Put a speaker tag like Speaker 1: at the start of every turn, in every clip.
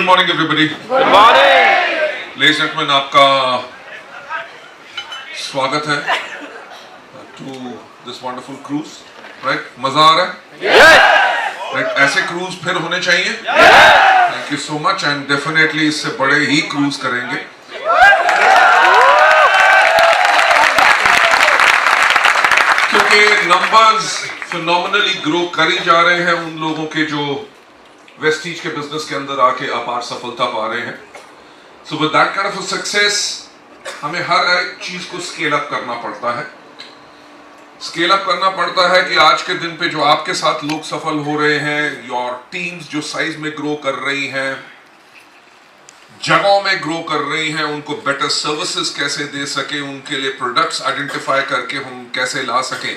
Speaker 1: morning, everybody.
Speaker 2: Good morning.
Speaker 1: Ladies and gentlemen, आपका स्वागत है to this wonderful cruise. Right? मजा आ रहा है?
Speaker 2: Yes.
Speaker 1: Right? ऐसे cruise फिर होने चाहिए?
Speaker 2: Yes.
Speaker 1: Thank you so much and definitely इससे बड़े ही cruise करेंगे. क्योंकि numbers phenomenally grow कर ही जा रहे हैं उन लोगों के जो वेस्टीज के बिजनेस के अंदर आके अपार सफलता पा रहे हैं. So with that kind of success हमें हर एक चीज को स्केल अप करना पड़ता है. स्केल अप करना पड़ता है कि आज के दिन पे जो आपके साथ लोग सफल हो रहे हैं, योर टीम्स जो साइज में ग्रो कर रही हैं, जगहों में ग्रो कर रही हैं, उनको बेटर सर्विसेज कैसे दे सके, उनके लिए प्रोडक्ट्स आइडेंटिफाई करके हम कैसे ला सकें.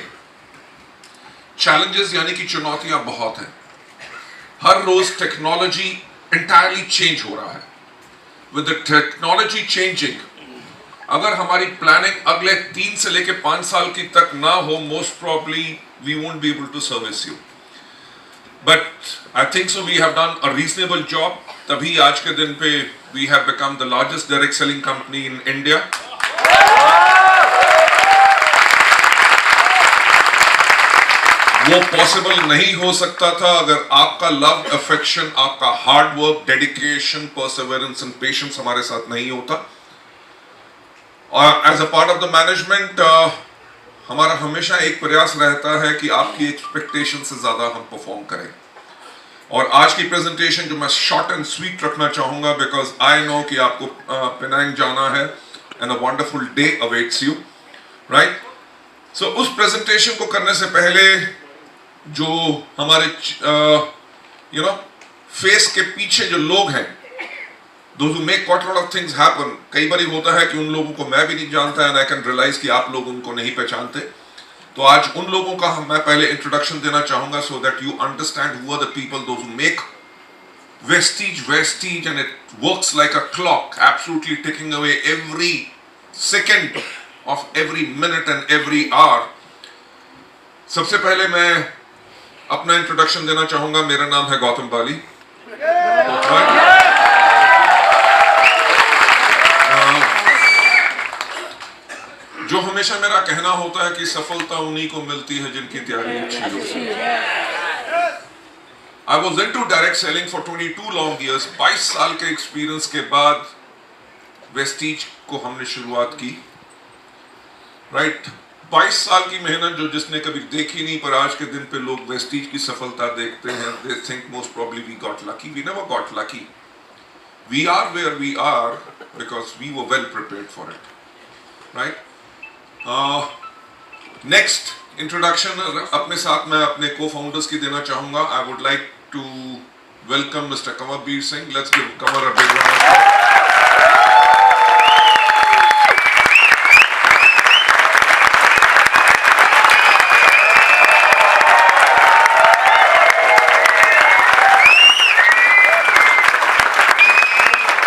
Speaker 1: चैलेंजेस यानी कि चुनौतियां बहुत हैं. हर रोज टेक्नोलॉजी इंटायरली चेंज हो रहा है. विद द टेक्नोलॉजी चेंजिंग, अगर हमारी प्लानिंग अगले 3 से लेके 5 साल की तक ना हो, most probably we won't be able to service you. But I think so we have done a reasonable job. तभी आज के दिन पे we have become the largest direct selling company in India. वो पॉसिबल नहीं हो सकता था अगर आपका लव, अफेक्शन, आपका hard work, dedication, perseverance and patience हमारे साथ नहीं होता. और as a part of the management हमारा हमेशा एक प्रयास रहता है कि आपकी एक्सपेक्टेशन से ज्यादा हम परफॉर्म करें. और आज की प्रेजेंटेशन जो मैं शॉर्ट एंड स्वीट रखना चाहूंगा, बिकॉज आई नो कि आपको पेनांग जाना है and a wonderful day awaits you, right. So उस प्रेजेंटेशन को करने से पहले जो हमारे फेस के पीछे जो लोग हैं, those who make quite a lot of things happen, कई बार होता है कि उन लोगों को मैं भी नहीं जानता and I can realize कि आप लोग उनको नहीं पहचानते. तो आज उन लोगों का मैं पहले इंट्रोडक्शन देना चाहूंगा so that you understand who are the people, those who make Vestige and it works like a clock, absolutely ticking away every second of every minute and every hour. सबसे पहले मैं अपना इंट्रोडक्शन देना चाहूंगा. मेरा नाम है गौतम बाली. जो हमेशा मेरा कहना होता है कि सफलता उन्हीं को मिलती है जिनकी तैयारी अच्छी होती है. I was into direct selling for 22 long years. 22 साल के एक्सपीरियंस के बाद वेस्टीज को हमने शुरुआत की, राइट. 22 साल की मेहनत जो जिसने कभी देखी नहीं, पर आज के दिन पे लोग वेस्टीज की सफलता देखते हैं. They think most probably we got lucky. We never got lucky. We are where we are because we were well prepared for it, right? Next introduction अपने साथ मैं अपने co-founders की देना चाहूँगा. I would like to welcome Mr. Kamarveer Singh. Let's give Kamar a big round of applause.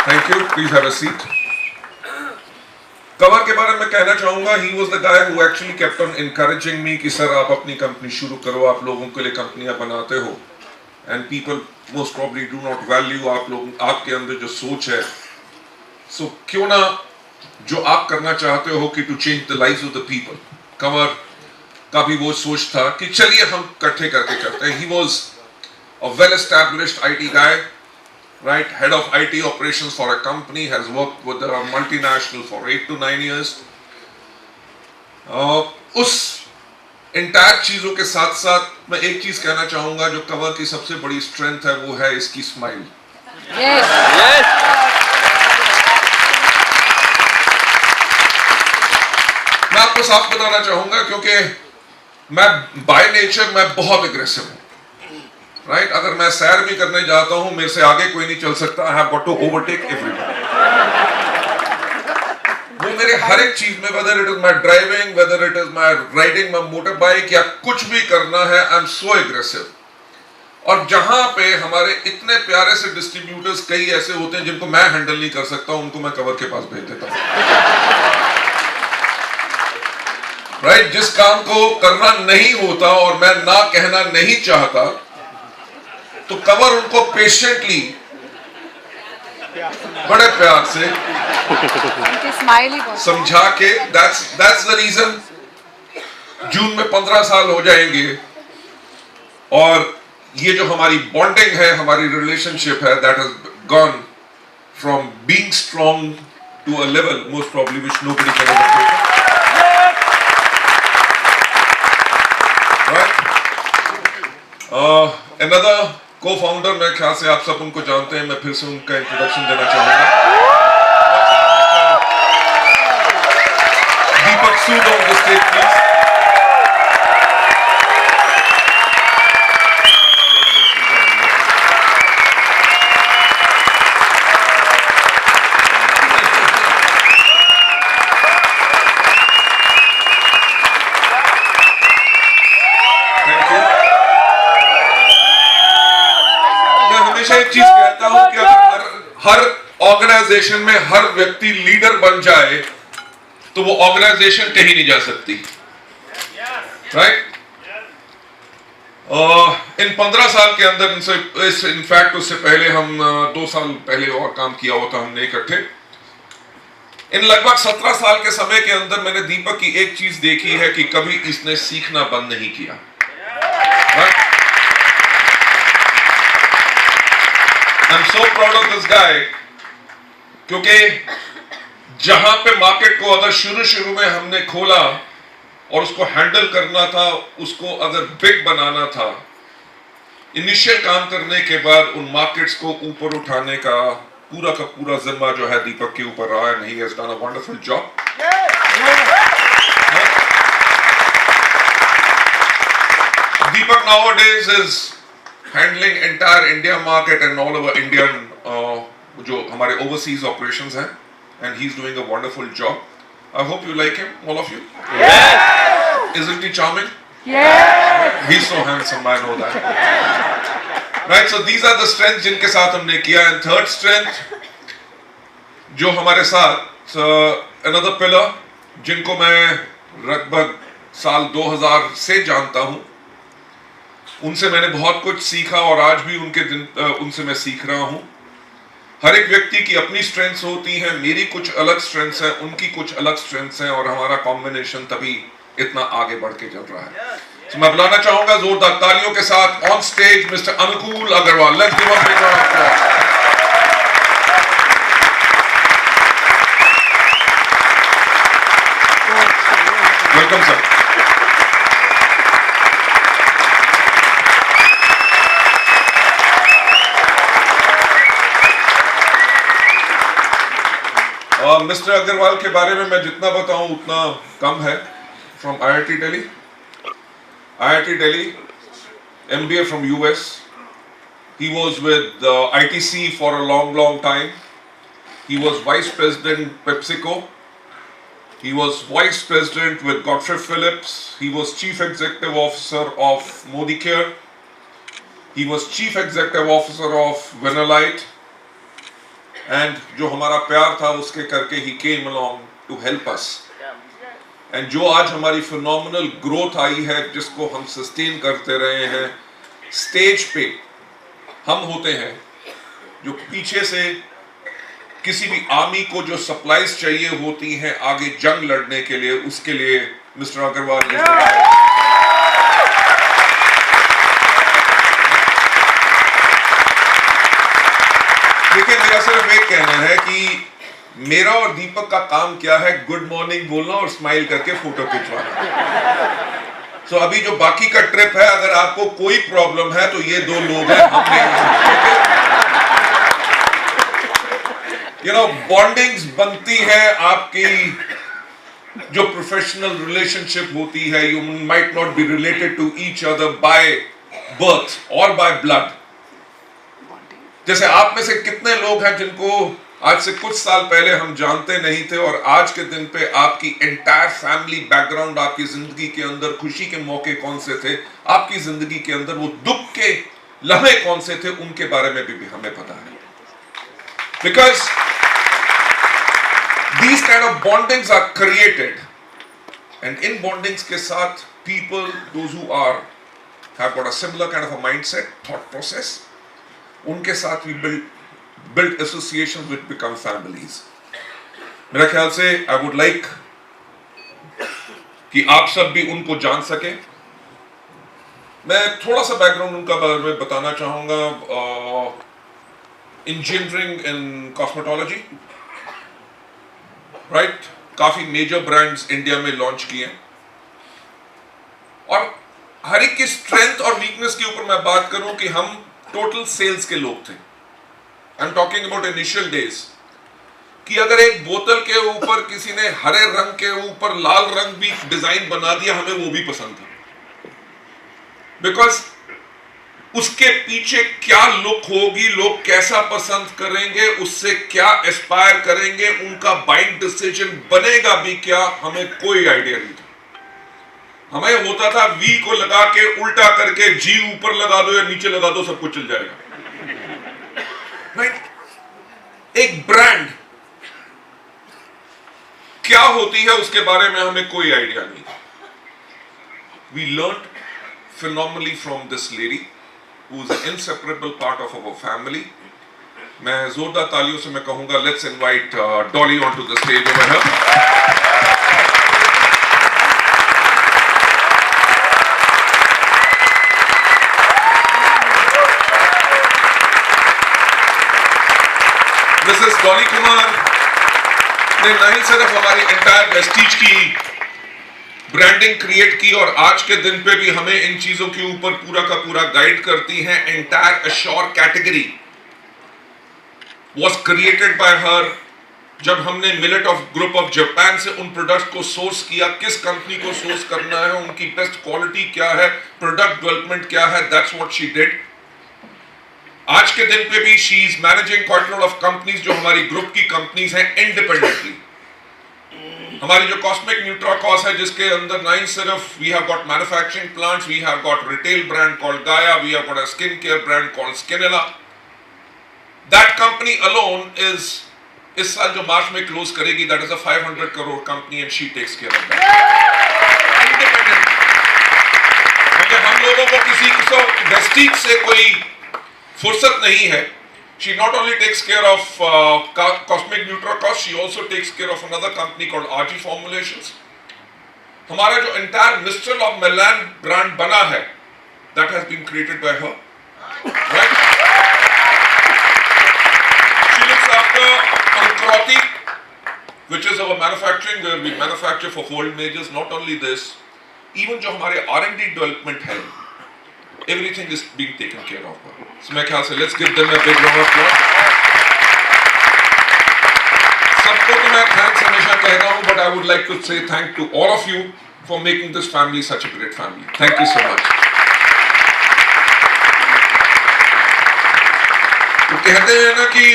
Speaker 1: Thank you. Please have a seat. Cover के बारे में कहना चाहूंगा. He was the guy who actually kept on encouraging me कि sir आप अपनी company शुरू करो, आप लोगों के लिए कंपनियां बनाते हो and people most probably do not value आप लोग, आपके अंदर जो सोच है. So क्यों ना जो आप करना चाहते हो कि to change the lives of the people. Cover का भी वो सोच था कि चलिए हम इकट्ठे करके करते हैं. He was a well established IT guy, right, head of IT operations for a company, has worked with a multinational for 8 to 9 years. उस इंटायर चीजों के साथ साथ मैं एक चीज कहना चाहूंगा, जो कवर की सबसे बड़ी स्ट्रेंथ है वो है इसकी स्माइल.
Speaker 2: Yes. Yes.
Speaker 1: मैं आपको साफ बताना चाहूंगा क्योंकि मैं बाय नेचर मैं बहुत एग्रेसिव हूं, राइट. अगर मैं सैर भी करने जाता हूं, मेरे से आगे कोई नहीं चल सकता. I have got to overtake everyone. वो मेरे हर एक चीज में, whether it is my driving, whether it is my riding my motor bike या कुछ भी करना है, आई एम सो एग्रेसिव. और जहां पे हमारे इतने प्यारे से डिस्ट्रीब्यूटर्स कई ऐसे होते हैं जिनको मैं हैंडल नहीं कर सकता, उनको मैं कवर के पास भेज देता हूं, राइट. जिस काम को करना नहीं होता और मैं ना कहना नहीं चाहता, तो कवर उनको पेशेंटली बड़े प्यार से
Speaker 3: उनकी स्माइल ही बहुत
Speaker 1: समझा के, that's the reason जून में 15 साल हो जाएंगे, और ये जो हमारी बॉन्डिंग है, हमारी रिलेशनशिप है, that has gone from being strong to a level most probably which nobody can ever take. Right? Another co-founder, मेरे ख्याल से आप सब उनको जानते हैं, मैं फिर से उनका इंट्रोडक्शन देना चाहूंगा। दीपक सूद on the stage, please. एक चीज कहता हूं कि अगर हर ऑर्गेनाइजेशन में हर व्यक्ति लीडर बन जाए तो वो ऑर्गेनाइजेशन कहीं नहीं जा सकती, राइट? इन 15 साल के अंदर इनफैक्ट उससे पहले हम 2 साल पहले और काम किया हुआ था हमने इकट्ठे। इन लगभग 17 साल के समय के अंदर मैंने दीपक की एक चीज देखी है कि कभी इसने सीखना बंद नहीं किया, right? I'm so proud of this guy, क्योंकि जहां पे मार्केट को अगर शुरू में हमने खोला और उसको हैंडल करना था, उसको अगर बिग बनाना था, इनिशियल काम करने के बाद उन मार्केट्स को ऊपर उठाने का पूरा जिम्मा जो है दीपक के ऊपर रहा है, and he has done a wonderful job. Deepak nowadays is handling entire India market and all over Indian जो हमारे overseas operations हैं, and he's doing a wonderful job. I hope you like him, all of you.
Speaker 2: Yes.
Speaker 1: Isn't he charming?
Speaker 3: Yes.
Speaker 1: He's so handsome, I know that. Right, so these are the strengths जिनके साथ हमने किया, and third strength जो हमारे साथ another pillar जिनको मैं लगभग साल 2000 से जानता हूं, उनसे मैंने बहुत कुछ सीखा और आज भी उनसे मैं सीख रहा हूं। हर एक व्यक्ति की अपनी स्ट्रेंथ्स होती हैं, मेरी कुछ अलग स्ट्रेंथ्स हैं, उनकी कुछ अलग स्ट्रेंथ्स हैं, और हमारा कॉम्बिनेशन तभी इतना आगे बढ़ के चल रहा है। तो मैं बुलाना चाहूंगा जोरदार तालियों के साथ on stage mister Anukul Agarwal. Let's give a big round of applause. Welcome sir. Mister Agarwal के बारे में मैं जितना बताऊं उतना कम है। From IIT Delhi, MBA from US. He was with ITC for a long time. He was Vice President PepsiCo. He was Vice President with Godfrey Phillips. He was Chief Executive Officer of Modicare. He was Chief Executive Officer of Venalite. And जो हमारा प्यार था उसके करके he came along to help us. And जो आज हमारी phenomenal growth आई है, जिसको हम sustain करते रहे हैं, स्टेज पे हम होते हैं जो पीछे से किसी भी आर्मी को जो सप्लाईज चाहिए होती हैं आगे जंग लड़ने के लिए, उसके लिए मिस्टर अग्रवाल ने देखिए, मेरा सिर्फ एक कहना है कि मेरा और दीपक का काम क्या है, गुड मॉर्निंग बोलना और स्माइल करके फोटो खिंचवाना। सो अभी जो बाकी का ट्रिप है, अगर आपको कोई प्रॉब्लम है तो ये 2 लोग हैं, हम नहीं। यू नो, बॉन्डिंग्स बनती है आपकी, जो प्रोफेशनल रिलेशनशिप होती है, you might not be related to each other by birth और बाय ब्लड। जैसे आप में से कितने लोग हैं जिनको आज से कुछ साल पहले हम जानते नहीं थे, और आज के दिन पे आपकी एंटायर फैमिली बैकग्राउंड, आपकी जिंदगी के अंदर खुशी के मौके कौन से थे, आपकी जिंदगी के अंदर वो दुख के लम्हे कौन से थे, उनके बारे में भी हमें पता है। Because these kind of bondings are created, and in bondings के साथ people, those who have got a similar kind of a mindset, thought process, उनके साथ we build build associations which become families. मेरा ख्याल से I would like कि आप सब भी उनको जान सके। मैं थोड़ा सा बैकग्राउंड उनका बारे में बताना चाहूंगा। इंजीनियरिंग इन कॉस्मेटोलॉजी, राइट, काफी मेजर ब्रांड्स इंडिया में लॉन्च किए और हर एक की स्ट्रेंथ और वीकनेस के ऊपर मैं बात करूं कि हम टोटल सेल्स के लोग थे। I am talking about initial days कि अगर एक बोतल के ऊपर किसी ने हरे रंग के ऊपर लाल रंग भी डिजाइन बना दिया, हमें वो भी पसंद था, बिकॉज उसके पीछे क्या लुक होगी, लोग कैसा पसंद करेंगे, उससे क्या एस्पायर करेंगे, उनका बाइंग डिसीजन बनेगा भी क्या, हमें कोई आइडिया नहीं था। हमें होता था वी को लगा के उल्टा करके जी ऊपर लगा दो या नीचे लगा दो, सब कुछ चल जाएगा, राइट। एक ब्रांड क्या होती है उसके बारे में हमें कोई आइडिया नहीं। We learn phenomenally from this lady who is an inseparable part of our family. मैं जोरदार तालियों से मैं कहूंगा, let's invite Dolly onto the stage over here. Mrs. Dolly Kumar ने नहीं सिर्फ हमारी एंटायर वेस्टीज की ब्रांडिंग क्रिएट की और आज के दिन पे भी हमें इन चीजों के ऊपर पूरा का पूरा गाइड करती हैं। Entire assure category was created by हर। जब हमने millet of group of Japan से उन प्रोडक्ट्स को सोर्स किया, किस कंपनी को सोर्स करना है, उनकी बेस्ट क्वालिटी क्या है, प्रोडक्ट डेवलपमेंट क्या है, दैट्स व्हाट शी डिड। आज के दिन पे भी she is managing quite lot of companies जो हमारी ग्रुप की कंपनीज हैं इंडिपेंडेंटली। हमारी जो कॉस्मिक न्यूट्राकॉस है, जिसके अंदर नहीं सिर्फ we have got manufacturing plants, we have got retail brand called Gaia, we have got a skin care brand called Skinella. That company alone is इस साल जो मार्च में क्लोज करेगी, that is a 500 crore company and she takes care of that independent. क्योंकि हम लोगों को किसी को वेस्टीज से कोई फुर्सत नहीं है। She not only takes care of Cosmic Nutracos, she also takes care of another company called RG Formulations. हमारा जो entire Mistral of Milan brand बना है, that has been created by her, right? She looks after Ankroti, which is our manufacturing, where we manufacture for world majors. Not only this, even जो हमारे R&D development है, everything is being taken care of. So मैं ख्याल से let's give them a big round of applause. सबको तो मैं thanks हमेशा कहता हूँ, but I would like to say thank to all of you for making this family such a great family. Thank you so much. तो कहते हैं ना कि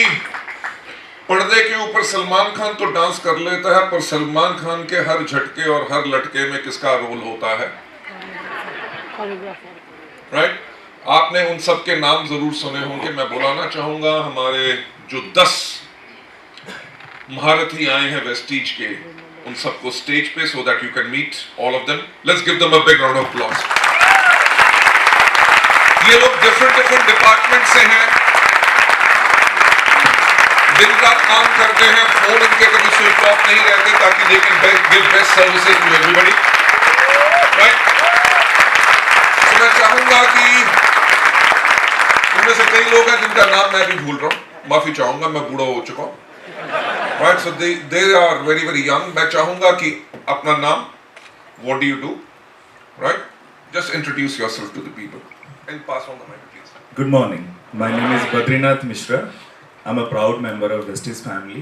Speaker 1: पर्दे के ऊपर सलमान खान तो डांस कर लेता है, पर सलमान खान के हर झटके और हर लटके में किसका रोल होता है? राइट? आपने उन सब के नाम जरूर सुने होंगे। मैं बुलाना चाहूंगा हमारे जो 10 महारथी आए हैं वेस्टीज के, उन सबको स्टेज पे, so that you can meet all of them. Let's give them a big round of applause. ये लोग डिफरेंट डिपार्टमेंट से हैं, दिन रात काम करते हैं, फोन इनके कभी स्विच ऑफ नहीं रहते ताकि they can give best services to everybody. Right? तो मैं चाहूंगा कि उनमें से कई लोग हैं जिनका नाम मैं भी भूल रहा हूँ, माफी चाहूंगा, मैं बूढ़ा हो चुका हूँ। Right, so they are very very young. मैं चाहूंगा कि अपना नाम, what do you do, right, just introduce yourself to the people and pass on the mic please.
Speaker 4: Good morning. My name is Badrinath Mishra. I'm a proud member of Vestige family.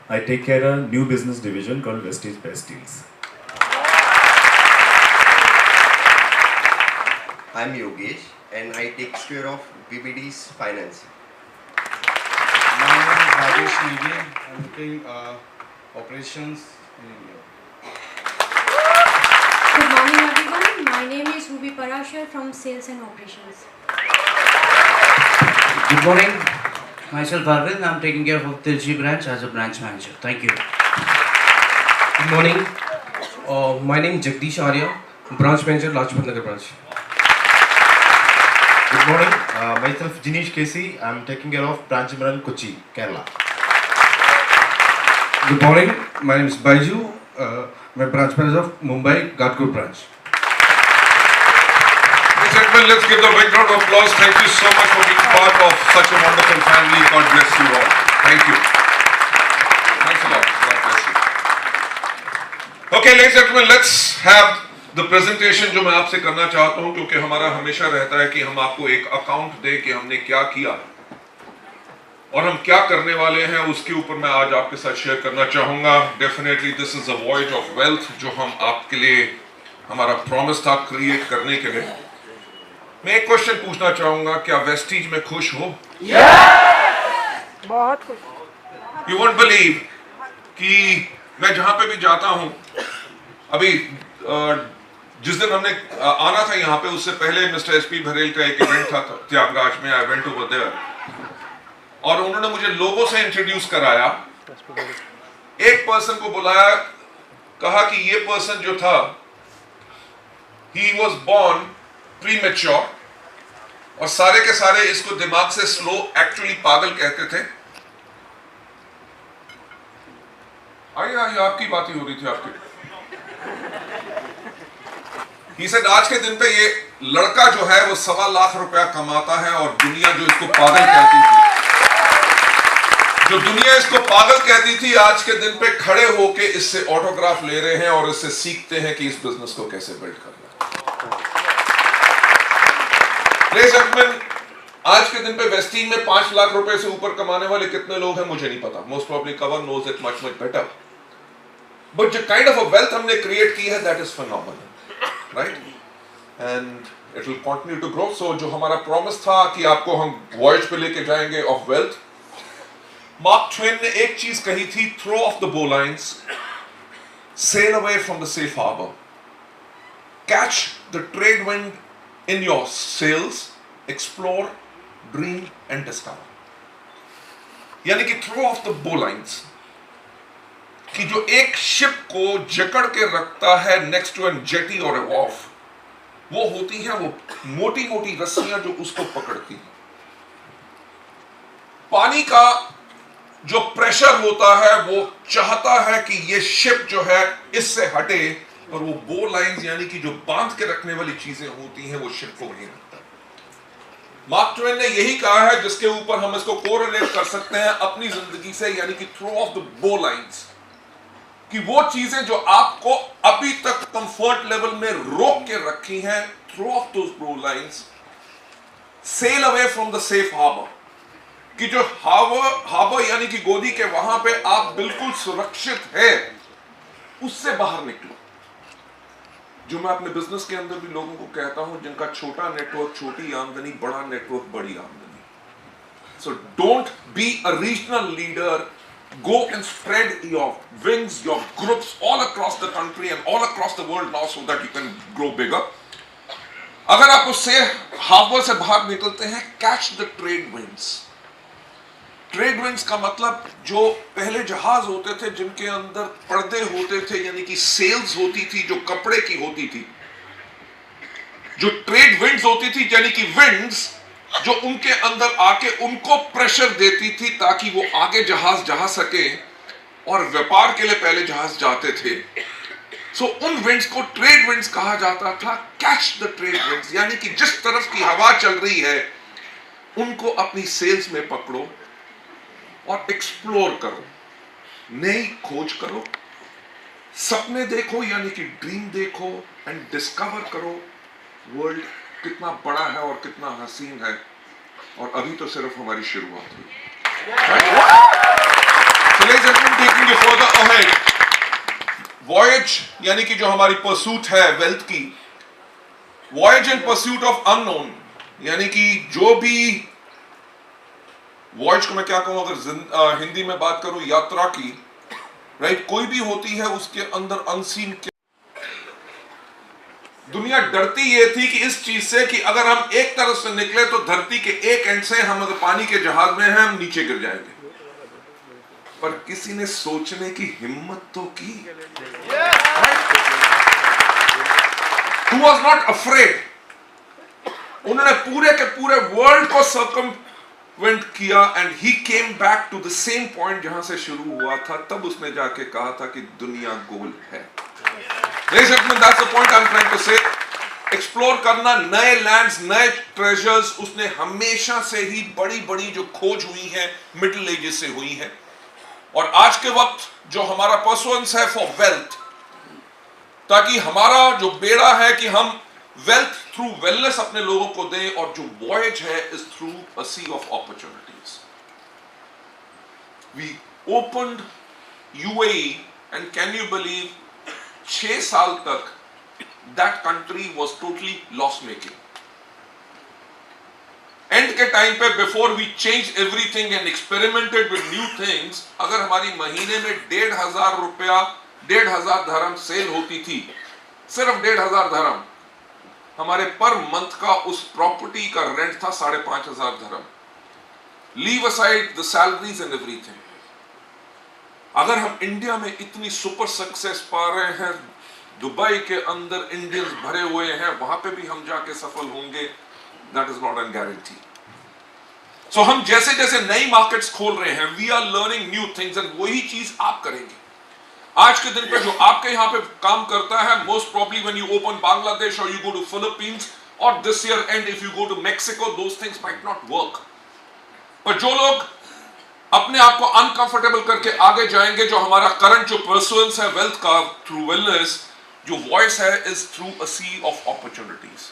Speaker 4: I take care of a new business division called Vestige Best Deals.
Speaker 2: I'm Yogesh and I take care of BBD's finance.
Speaker 5: My name is Rajesh Negi. I'm doing operations in India.
Speaker 6: Good morning everyone. My name is Ruby Parashar from Sales and Operations.
Speaker 7: Good morning. Myself Arvind. I'm taking care of Tilchi branch as a branch manager. Thank you.
Speaker 8: Good morning. My name is Jagdish Arya, branch manager, Lajpat Nagar branch.
Speaker 2: Good morning.
Speaker 9: Myself Jinesh Casey. I'm taking care of Branch Admiral Kochi, Kerala.
Speaker 5: Good morning. My name is Baiju. I'm a branch manager of Mumbai Gatkur branch.
Speaker 1: Ladies and gentlemen, let's give them a big round of applause. Thank you so much for being part of such a wonderful family. God bless you all. Thank you. Thanks a lot. God bless you. Okay, ladies and gentlemen, let's have the presentation जो मैं आपसे करना चाहता हूं, क्योंकि हमारा हमेशा रहता है कि हम आपको एक अकाउंट दें कि हमने क्या किया और हम क्या करने वाले हैं, उसके ऊपर मैं आज आपके साथ शेयर करना चाहूंगा. Definitely this is a voyage of wealth जो हम आपके लिए हमारा प्रॉमिस था क्रिएट करने के लिए. मैं एक क्वेश्चन पूछना चाहूंगा, क्या वेस्टीज में खुश हो?
Speaker 3: बहुत खुश.
Speaker 1: यू वोंट बिलीव कि मैं जहां पे भी जाता हूं, अभी जिस दिन हमने आना था यहाँ पे, उससे पहले मिस्टर एसपी भरेल का एक इवेंट था त्यागराज में. आई वेंट ओवर देयर और उन्होंने मुझे लोगों से इंट्रोड्यूस कराया. एक पर्सन को बुलाया, कहा कि ये पर्सन जो था, ही वॉज बोर्न प्रीमेच्योर और सारे के सारे इसको दिमाग से स्लो, एक्चुअली पागल कहते थे. आइए आइए, आपकी बात ही हो रही थी आपकी. He said, आज के दिन पे ये लड़का जो है वो 1.25 लाख रुपया कमाता है और दुनिया जो इसको पागल कहती थी, जो दुनिया इसको पागल कहती थी, आज के दिन पे खड़े होके इससे ऑटोग्राफ ले रहे हैं और इससे सीखते हैं कि इस बिजनेस को कैसे बिल्ड करना. Ladies and gentlemen, आज के दिन पे वेस्टीज में 5 लाख रुपए से ऊपर कमाने वाले कितने लोग हैं मुझे नहीं पता. Most probably cover knows it much better. But जो काइंड ऑफ अ वेल्थ हमने क्रिएट की है, that is phenomenal. Right? And it will continue to grow. So जो हमारा प्रॉमिस था कि आपको हम वॉयज पे लेके जाएंगे ऑफ वेल्थ, मार्क ट्वेन ने एक चीज कही थी, throw off the bowlines, sail away from the safe harbour, catch the trade wind in your sails, explore, dream and discover. यानी कि throw off the bowlines, कि जो एक शिप को जकड़ के रखता है नेक्स्ट टू एन जेटी और ए वॉर्फ, वो होती है वो मोटी मोटी रस्सियां जो उसको पकड़ती हैं. पानी का जो प्रेशर होता है वो चाहता है कि ये शिप जो है इससे हटे, और वो बो लाइंस यानी कि जो बांध के रखने वाली चीजें होती हैं वो शिप को वहीं रखता है. मार्क ट्वेन ने यही कहा है, जिसके ऊपर हम इसको कोरिलेट कर सकते हैं अपनी जिंदगी से, यानी कि थ्रो ऑफ द बो लाइंस, कि वो चीजें जो आपको अभी तक कंफर्ट लेवल में रोक के रखी हैं, throw off those bowlines, sail away from the safe harbour, कि जो हार्बर यानी कि गोदी के वहां पे आप बिल्कुल सुरक्षित है, उससे बाहर निकलो. जो मैं अपने बिजनेस के अंदर भी लोगों को कहता हूं, जिनका छोटा नेटवर्क छोटी आमदनी, बड़ा नेटवर्क बड़ी आमदनी. So don't be a regional leader. Go and spread your wings, your groups all across the country and all across the world now, so that you can grow bigger. अगर आप उससे harbour से बाहर निकलते हैं, catch the trade winds. Trade winds का मतलब जो पहले जहाज होते थे जिनके अंदर पर्दे होते थे, यानी कि सेल्स होती थी जो कपड़े की होती थी, जो ट्रेड विंड्स होती थी यानी कि विंड्स जो उनके अंदर आके उनको प्रेशर देती थी ताकि वो आगे जहाज जा सके, और व्यापार के लिए पहले जहाज जाते थे. सो उन विंड्स को ट्रेड विंड्स कहा जाता था. कैच द ट्रेड विंड्स, यानी कि जिस तरफ की हवा चल रही है उनको अपनी सेल्स में पकड़ो और एक्सप्लोर करो, नई खोज करो, सपने देखो यानी कि ड्रीम देखो, एंड डिस्कवर करो वर्ल्ड कितना बड़ा है और कितना हसीन है, और अभी तो सिर्फ हमारी शुरुआत हुई. So ladies and gentlemen, taking you further ahead, voyage यानी कि जो हमारी परसूट है वेल्थ की, voyage in pursuit of unknown, यानी कि जो भी वॉयज को मैं क्या कहूं, अगर हिंदी में बात करूं, यात्रा की, राइट, कोई भी होती है उसके अंदर अनसीन क्या. दुनिया डरती ये थी कि इस चीज से कि अगर हम एक तरफ से निकले तो धरती के एक एंड से हम अगर पानी के जहाज में हैं हम नीचे गिर जाएंगे, पर किसी ने सोचने की हिम्मत तो की. Who was not afraid? उन्होंने पूरे के पूरे वर्ल्ड को सर्कमवेंट किया and he came back to the same point जहां से शुरू हुआ था। तब उसने जाके कहा था कि दुनिया गोल है। Ladies and gentlemen, that's the point I'm trying to say. Explore करना नए लैंड्स, नए ट्रेजर्स, उसने हमेशा से ही बड़ी बड़ी जो खोज हुई है मिडिल एजेस से हुई है। और आज के वक्त जो हमारा पर्सुएंस है फॉर वेल्थ, ताकि हमारा जो बेड़ा है कि हम वेल्थ थ्रू वेलनेस अपने लोगों को दें, और जो वॉयज है is through a sea of opportunities. We opened UAE and can you believe 6 साल तक that country was totally loss making. End के टाइम पे before we changed everything and experimented with new things, अगर हमारी महीने में 1,500 रुपया 1,500 धर्म सेल होती थी, सिर्फ 1,500 धर्म, हमारे पर मंथ का उस प्रॉपर्टी का रेंट था 5,500 धर्म। Leave aside the salaries and everything. अगर हम इंडिया में इतनी सुपर सक्सेस पा रहे हैं, दुबई के अंदर इंडियंस भरे हुए हैं, वहां पे भी हम जाके सफल होंगे, that is not an guarantee. So हम जैसे जैसे नई मार्केट्स खोल रहे हैं, we are learning new things, and वही चीज आप करेंगे। आज के दिन पे जो आपके यहाँ पे काम करता है, most probably when you open Bangladesh और यू गो टू फिलीपींस और this year and if you go to Mexico, those things might not work. पर जो लोग अपने आप को अनकंफर्टेबल करके आगे जाएंगे, जो हमारा करंट जो पर्सुएंस है वेल्थ का थ्रू वेलनेस, जो वॉइस है is through a sea of opportunities.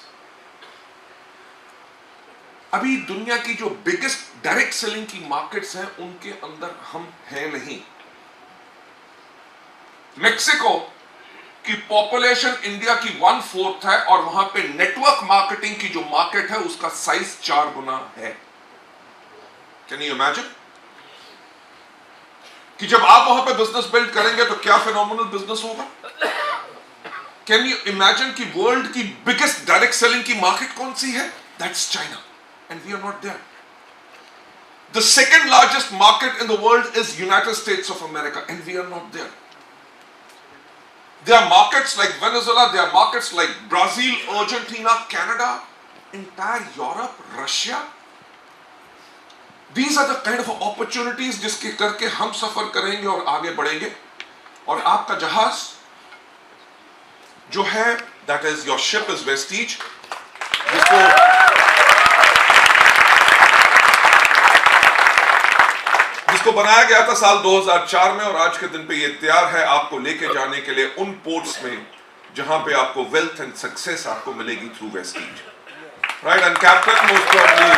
Speaker 1: अभी दुनिया की जो बिगेस्ट डायरेक्ट सेलिंग की मार्केट्स हैं, उनके अंदर हम हैं नहीं। मेक्सिको की पॉपुलेशन इंडिया की 1/4 है, और वहां पे नेटवर्क मार्केटिंग की जो मार्केट है उसका साइज 4 गुना है। कैन यू इमेजिन कि जब आप वहां पे बिजनेस बिल्ड करेंगे तो क्या फिनोमिनल बिजनेस होगा? कैन यू इमेजिन कि वर्ल्ड की बिगेस्ट डायरेक्ट सेलिंग की मार्केट कौन सी है? That's China, and we are not there. The second largest market in the world is United States of America, and we are not there. There are markets like Venezuela, there are markets like Brazil, Argentina, Canada, entire Europe, Russia. These are the kind of opportunities जिसके करके हम सफर करेंगे और आगे बढ़ेंगे। और आपका जहाज जो है, that is your ship is Vestige, जिसको बनाया गया था साल 2004 में, और आज के दिन पे ये तैयार है आपको लेके जाने के लिए उन पोर्ट्स में जहां पे आपको वेल्थ एंड सक्सेस आपको मिलेगी through Vestige, right? And captain most probably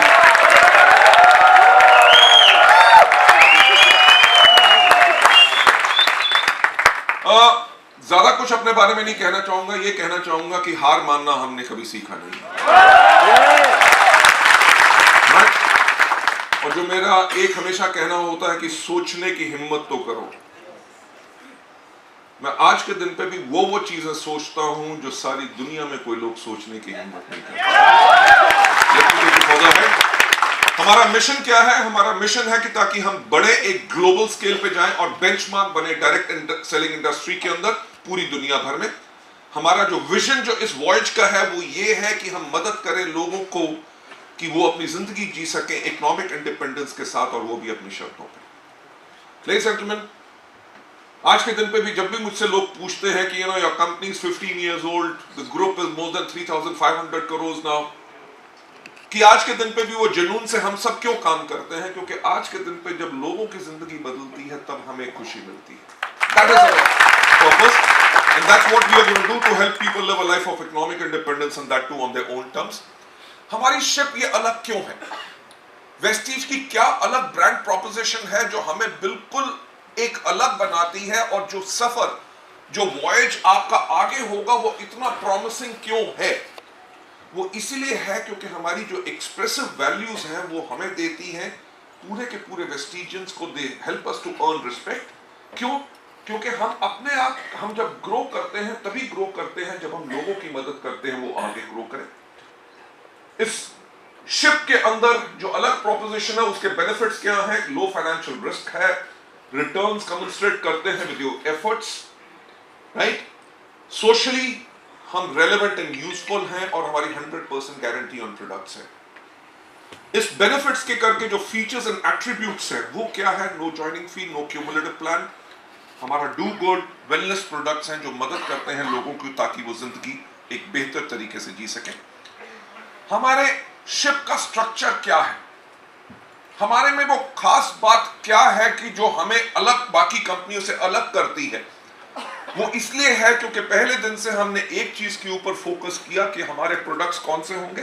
Speaker 1: ज्यादा कुछ अपने बारे में नहीं कहना चाहूंगा, ये कहना चाहूंगा कि हार मानना हमने कभी सीखा नहीं। और जो मेरा एक हमेशा कहना होता है कि सोचने की हिम्मत तो करो। मैं आज के दिन पे भी वो चीजें सोचता हूं जो सारी दुनिया में कोई लोग सोचने की हिम्मत नहीं करते। हमारा मिशन क्या है? हमारा मिशन है कि ताकि हम बड़े एक ग्लोबल स्केल पे जाएं और बेंचमार्क बने डायरेक्ट सेलिंग इंडस्ट्री के अंदर पूरी दुनिया भर में। हमारा जो विजन जो इस वॉयज का है वो ये है कि हम मदद करें लोगों को कि वो अपनी जिंदगी जी सके इकोनॉमिक इंडिपेंडेंस के साथ, और वो भी अपनी शर्तों पे। लेडीज एंड जेंटलमैन, आज के दिन पे भी जब भी मुझसे लोग पूछते हैं कि your company is 15 years old, the group is more than 3,500 crores now, कि आज के दिन पे भी वो जुनून से हम सब क्यों काम करते हैं? क्योंकि आज के दिन पे जब लोगों की जिंदगी बदलती है तब हमें खुशी मिलती है। That is our purpose, and that's what we are going to do to help people live a life of economic independence, and that too on their own terms. हमारी शिप ये अलग क्यों है? वेस्टीज की क्या अलग ब्रांड प्रोपोजिशन है जो हमें बिल्कुल एक अलग बनाती है, और जो सफर जो वॉयज आपका आगे होगा वो इतना प्रॉमिसिंग क्यों है? वो इसीलिए है क्योंकि हमारी जो एक्सप्रेसिव वैल्यूज हैं वो हमें देती हैं पूरे के पूरे वेस्टिजियंस को, they help us to earn respect. क्यों? क्योंकि हम अपने आप, हम जब ग्रो करते हैं तभी ग्रो करते हैं जब हम लोगों की मदद करते हैं वो आगे ग्रो करें। इस शिप के अंदर जो अलग प्रोपोजिशन है उसके बेनिफिट्स क्या हैं? लो फाइनेंशियल रिस्क है, रिटर्न्स कमेंसरेट करते हैं with your efforts, right? Socially हम रेलेवेंट एंड यूजफुल हैं और हमारी 100% गारंटी ऑन प्रोडक्ट्स है। इस बेनिफिट्स के करके जो फीचर्स एंड एट्रीब्यूट्स हैं वो क्या है? नो जॉइनिंग फी, नो क्यूमुलेटिव प्लान, हमारा डू गुड वेलनेस प्रोडक्ट्स हैं जो मदद करते हैं लोगों की ताकि वो जिंदगी एक बेहतर तरीके से जी सके। हमारे शिप का स्ट्रक्चर क्या है? हमारे में वो खास बात क्या है कि जो हमें अलग बाकी कंपनियों से अलग करती है? वो इसलिए है क्योंकि पहले दिन से हमने एक चीज के ऊपर फोकस किया कि हमारे प्रोडक्ट्स कौन से होंगे?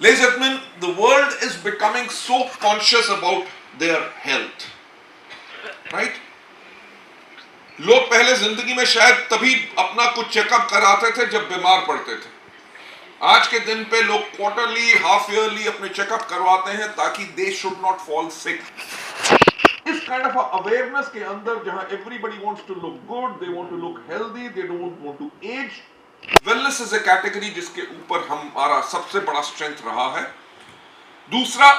Speaker 1: Ladies and gentlemen, the world is becoming so conscious about their health, right? लोग पहले जिंदगी में शायद तभी अपना कुछ चेकअप कराते थे जब बीमार पड़ते थे। आज के दिन पे लोग क्वार्टरली, हाफ ईयरली अपने चेकअप करवाते हैं ताकि they should not fall sick. इस काइंड ऑफ अवेयरनेस के अंदर जहां everybody wants to look good, they want to look healthy, they don't want to age, wellness is a category जिसके ऊपर हमारा सबसे बड़ा स्ट्रेंथ रहा है। दूसरा,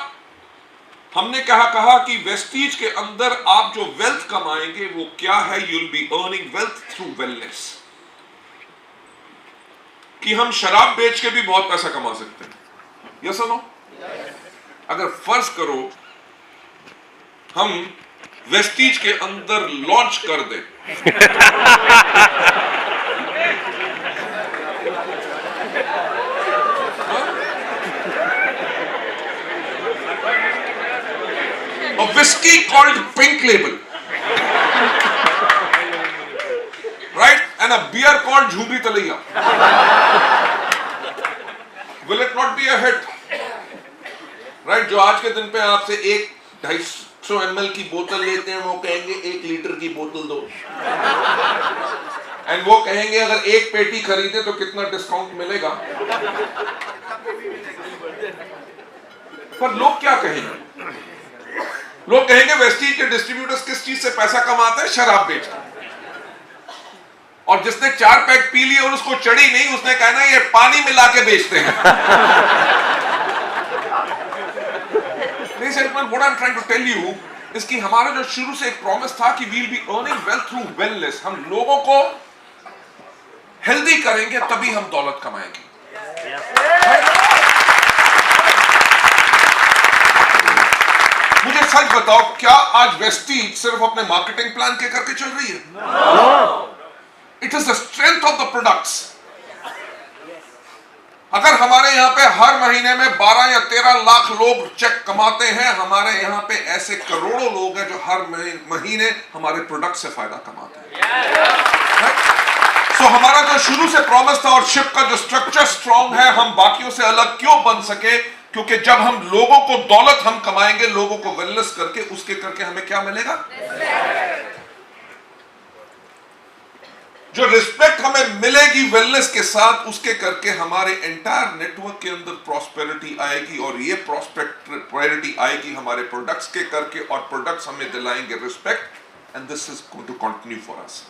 Speaker 1: हमने कहा कि वेस्टीज के अंदर आप जो वेल्थ कमाएंगे वो क्या है? You will be earning wealth through wellness. कि हम शराब बेच के भी बहुत पैसा कमा सकते हैं, यस और नो? अगर फर्ज करो हम वेस्टीज के अंदर लॉन्च कर दें a whiskey called Pink Label, right? And a beer called Jhumri Talaiya. Will it not be a hit? Right? जो आज के दिन पे आपसे 1-250 ml की बोतल लेते हैं वो कहेंगे 1 लीटर की बोतल दो, एंड वो कहेंगे अगर एक पेटी खरीदे तो कितना डिस्काउंट मिलेगा। पर लोग क्या कहेंगे? लोग कहेंगे वेस्टीज के डिस्ट्रीब्यूटर्स किस चीज से पैसा कमाते हैं? शराब बेचकर। और जिसने 4 पैक पी ली और उसको चढ़ी नहीं, उसने कहना ये पानी मिला के बेचते हैं। What I'm trying to tell you is कि हमारा जो शुरू से एक प्रॉमिस था कि we'll be earning wealth through wellness, हम लोगों को हेल्दी करेंगे तभी हम दौलत कमाएंगे। मुझे सच बताओ, क्या आज वेस्टीज सिर्फ अपने मार्केटिंग प्लान के करके चल रही है? It is the strength of the products. अगर हमारे यहाँ पे हर महीने में 12 या 13 लाख लोग चेक कमाते हैं, हमारे यहाँ पे ऐसे करोड़ों लोग हैं जो हर महीने हमारे प्रोडक्ट से फायदा कमाते हैं। तो हमारा जो शुरू से प्रॉमिस था और शिप का जो स्ट्रक्चर स्ट्रॉन्ग है, हम बाकियों से अलग क्यों बन सके? क्योंकि जब हम लोगों को दौलत हम कमाएंगे, लोगों को वेलनेस करके, उसके करके हमें क्या मिलेगा? जो रिस्पेक्ट हमें मिलेगी वेलनेस के साथ, उसके करके हमारे एंटायर नेटवर्क के अंदर प्रॉस्पेरिटी आएगी, और ये प्रॉस्पेरिटी आएगी हमारे प्रोडक्ट्स के करके, और प्रोडक्ट्स हमें दिलाएंगे respect, and this is going to continue for us.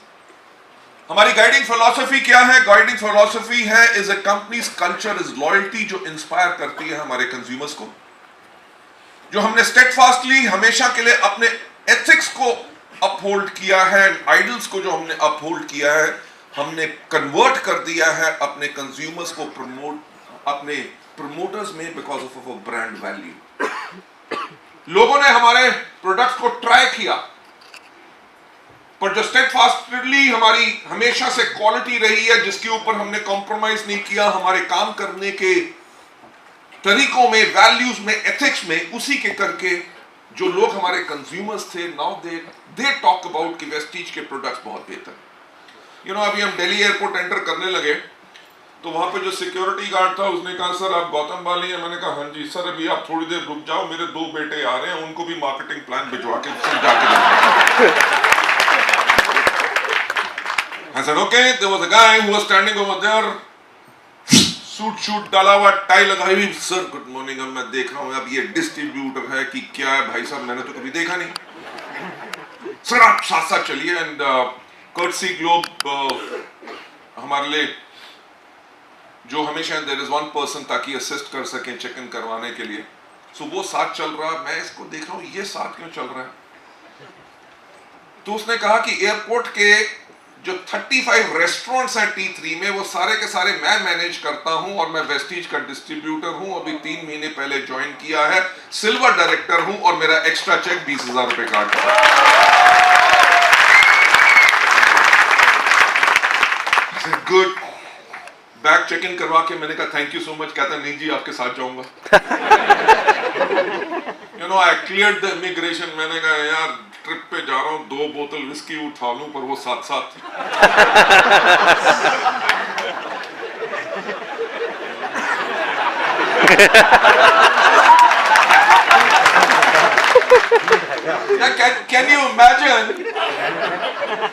Speaker 1: हमारी गाइडिंग फिलॉसफी क्या है? गाइडिंग फिलॉसफी है is a company's culture is loyalty, जो इंस्पायर करती है हमारे कंज्यूमर्स को। जो हमने स्टेडफास्टली हमेशा के लिए अपने एथिक्स को अपहोल्ड किया है, आइडल्स को जो हमने अपहोल्ड किया है, हमने कन्वर्ट कर दिया है अपने कंज्यूमर्स को अपने प्रमोटर्स में बिकॉज ऑफ ब्रांड वैल्यू। लोगों ने हमारे प्रोडक्ट्स को ट्राई किया, पर जो स्टेडफास्टली हमारी हमेशा से क्वालिटी रही है, जिसके ऊपर हमने कॉम्प्रोमाइज नहीं किया, हमारे काम करने के तरीकों में, वैल्यूज में, एथिक्स में, उसी के करके जो लोग हमारे कंज्यूमर्स थे, नाउ दे टॉक अबाउट कि वेस्टीज के प्रोडक्ट्स बहुत बेहतर। यू नो, अभी हम दिल्ली एयरपोर्ट एंटर करने लगे तो वहां पे जो सिक्योरिटी गार्ड था उसने कहा सर आप गौतम वाली हैं? मैंने कहा हाँ जी। सर अभी आप थोड़ी देर रुक जाओ, मेरे 2 बेटे आ रहे हैं, उनको भी मार्केटिंग प्लान भिजवा के समझा के। I said, okay, there was a guy who was standing over there, suit डाला हुआ, टाई लगाई हुई। Sir good morning. अब मैं देख रहा हूँ अब ये डिस्ट्रीब्यूटर है कि क्या है? भाई साहब मैंने तो कभी देखा नहीं। सर आप साथ साथ चलिए, एंड कर्टसी ग्लोब हमारे लिए जो हमेशा देयर इज वन पर्सन ताकि असिस्ट कर सकें चेक इन करवाने के लिए, सो वो साथ चल रहा। मैं इसको देख रहा हूँ, ये साथ क्यों चल रहा है? तो उसने कहा कि एयरपोर्ट के जो 35 रेस्टोरेंट्स हैं T3 में, वो सारे के सारे मैं मैनेज करता हूं और मैं वेस्टीज का डिस्ट्रीब्यूटर हूं। अभी 3 महीने पहले ज्वाइन किया है, सिल्वर डायरेक्टर हूं और मेरा एक्स्ट्रा चेक 20,000 रुपए काटता है। गुड। बैग चेक इन करवा के मैंने कहा थैंक यू सो मच। कहता नहीं जी आपके साथ जाऊंगा। You know I cleared the immigration. मैंने कहा यार ट्रिप पे जा रहा हूं, 2 बोतल विस्की उठा लूं, पर वो साथ साथ थी। कैन यू इमेजिन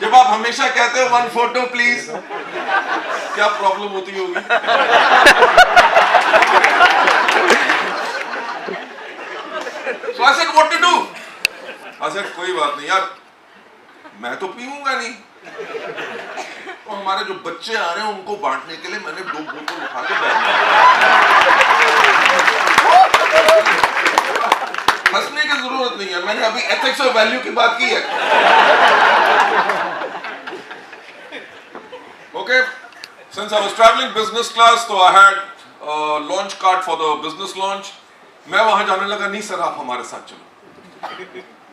Speaker 1: जब आप हमेशा कहते हो 1 फोटो प्लीज, क्या प्रॉब्लम होती होगी। So I said what to do? I said कोई बात नहीं यार, मैं तो पीऊंगा नहीं, और हमारे जो बच्चे आ रहे हैं उनको बांटने के लिए मैंने 2 बोतल उठा के बैठ दिया। हंसने की जरूरत नहीं है, मैंने अभी एथिक्स और वैल्यू की बात की है। Okay, since I was traveling business class, so I had a launch card for the business launch. मैं वहां जाने लगा, नहीं सर आप हमारे साथ चलो।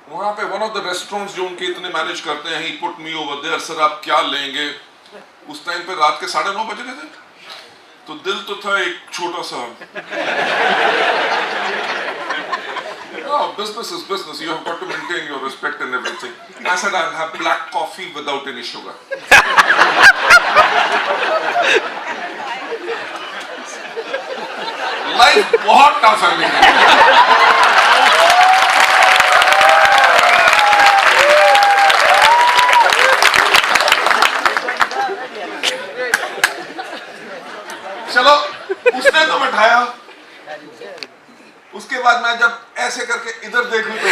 Speaker 1: वहां पे one of the restaurants जो उनके इतने मैनेज करते हैं, he put me over there. Sir आप क्या लेंगे? उस टाइम पे रात के 9:30 बज रहे थे, तो दिल तो था एक छोटा सा। Oh, business is business. You have got to maintain your respect and everything. I said I'll have black coffee without any sugar. Life बहुत टफ है मेरी। चलो उसने तो बैठाया, उसके बाद मैं जब ऐसे करके इधर देखूं तो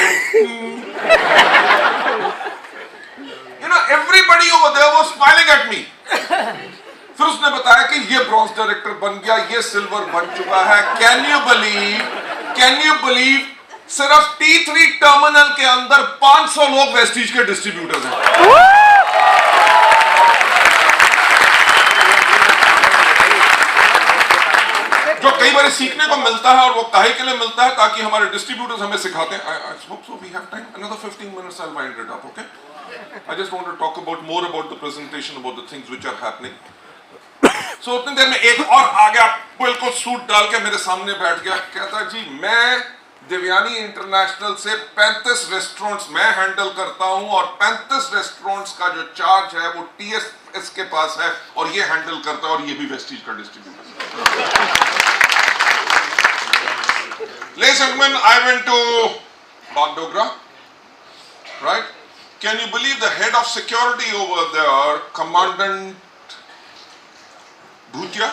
Speaker 1: you know everybody over there was smiling at me. फिर उसने बताया कि ये ब्रॉन्ज डायरेक्टर बन गया, ये सिल्वर बन चुका है। कैन यू बिलीव सिर्फ T3 टर्मिनल के अंदर 500 लोग वेस्टीज के डिस्ट्रीब्यूटर्स हैं। जो कई बार सीखने को मिलता है, और वो काहे के लिए मिलता है, ताकि हमारे डिस्ट्रीब्यूटर्स हमें सिखाते हैं। I hope so we have time, another 15 minutes I'll wind it up, okay? I just want to talk about more about the presentation, about the things which are happening. So उतनी देर में एक और आ गया, बिल्कुल suit डाल के मेरे सामने बैठ गया। कहता जी मैं देवयानी इंटरनेशनल से 35 रेस्टोरेंट्स मैं हैंडल करता हूं, और 35 रेस्टोरेंट्स का जो चार्ज है वो TSS के पास है, और ये हैंडल करता है, और ये भी वेस्टीज का distributor. Ladies and gentlemen, I went to Bagdogra, right? Can you believe the head of security over there, Commandant Bhutia,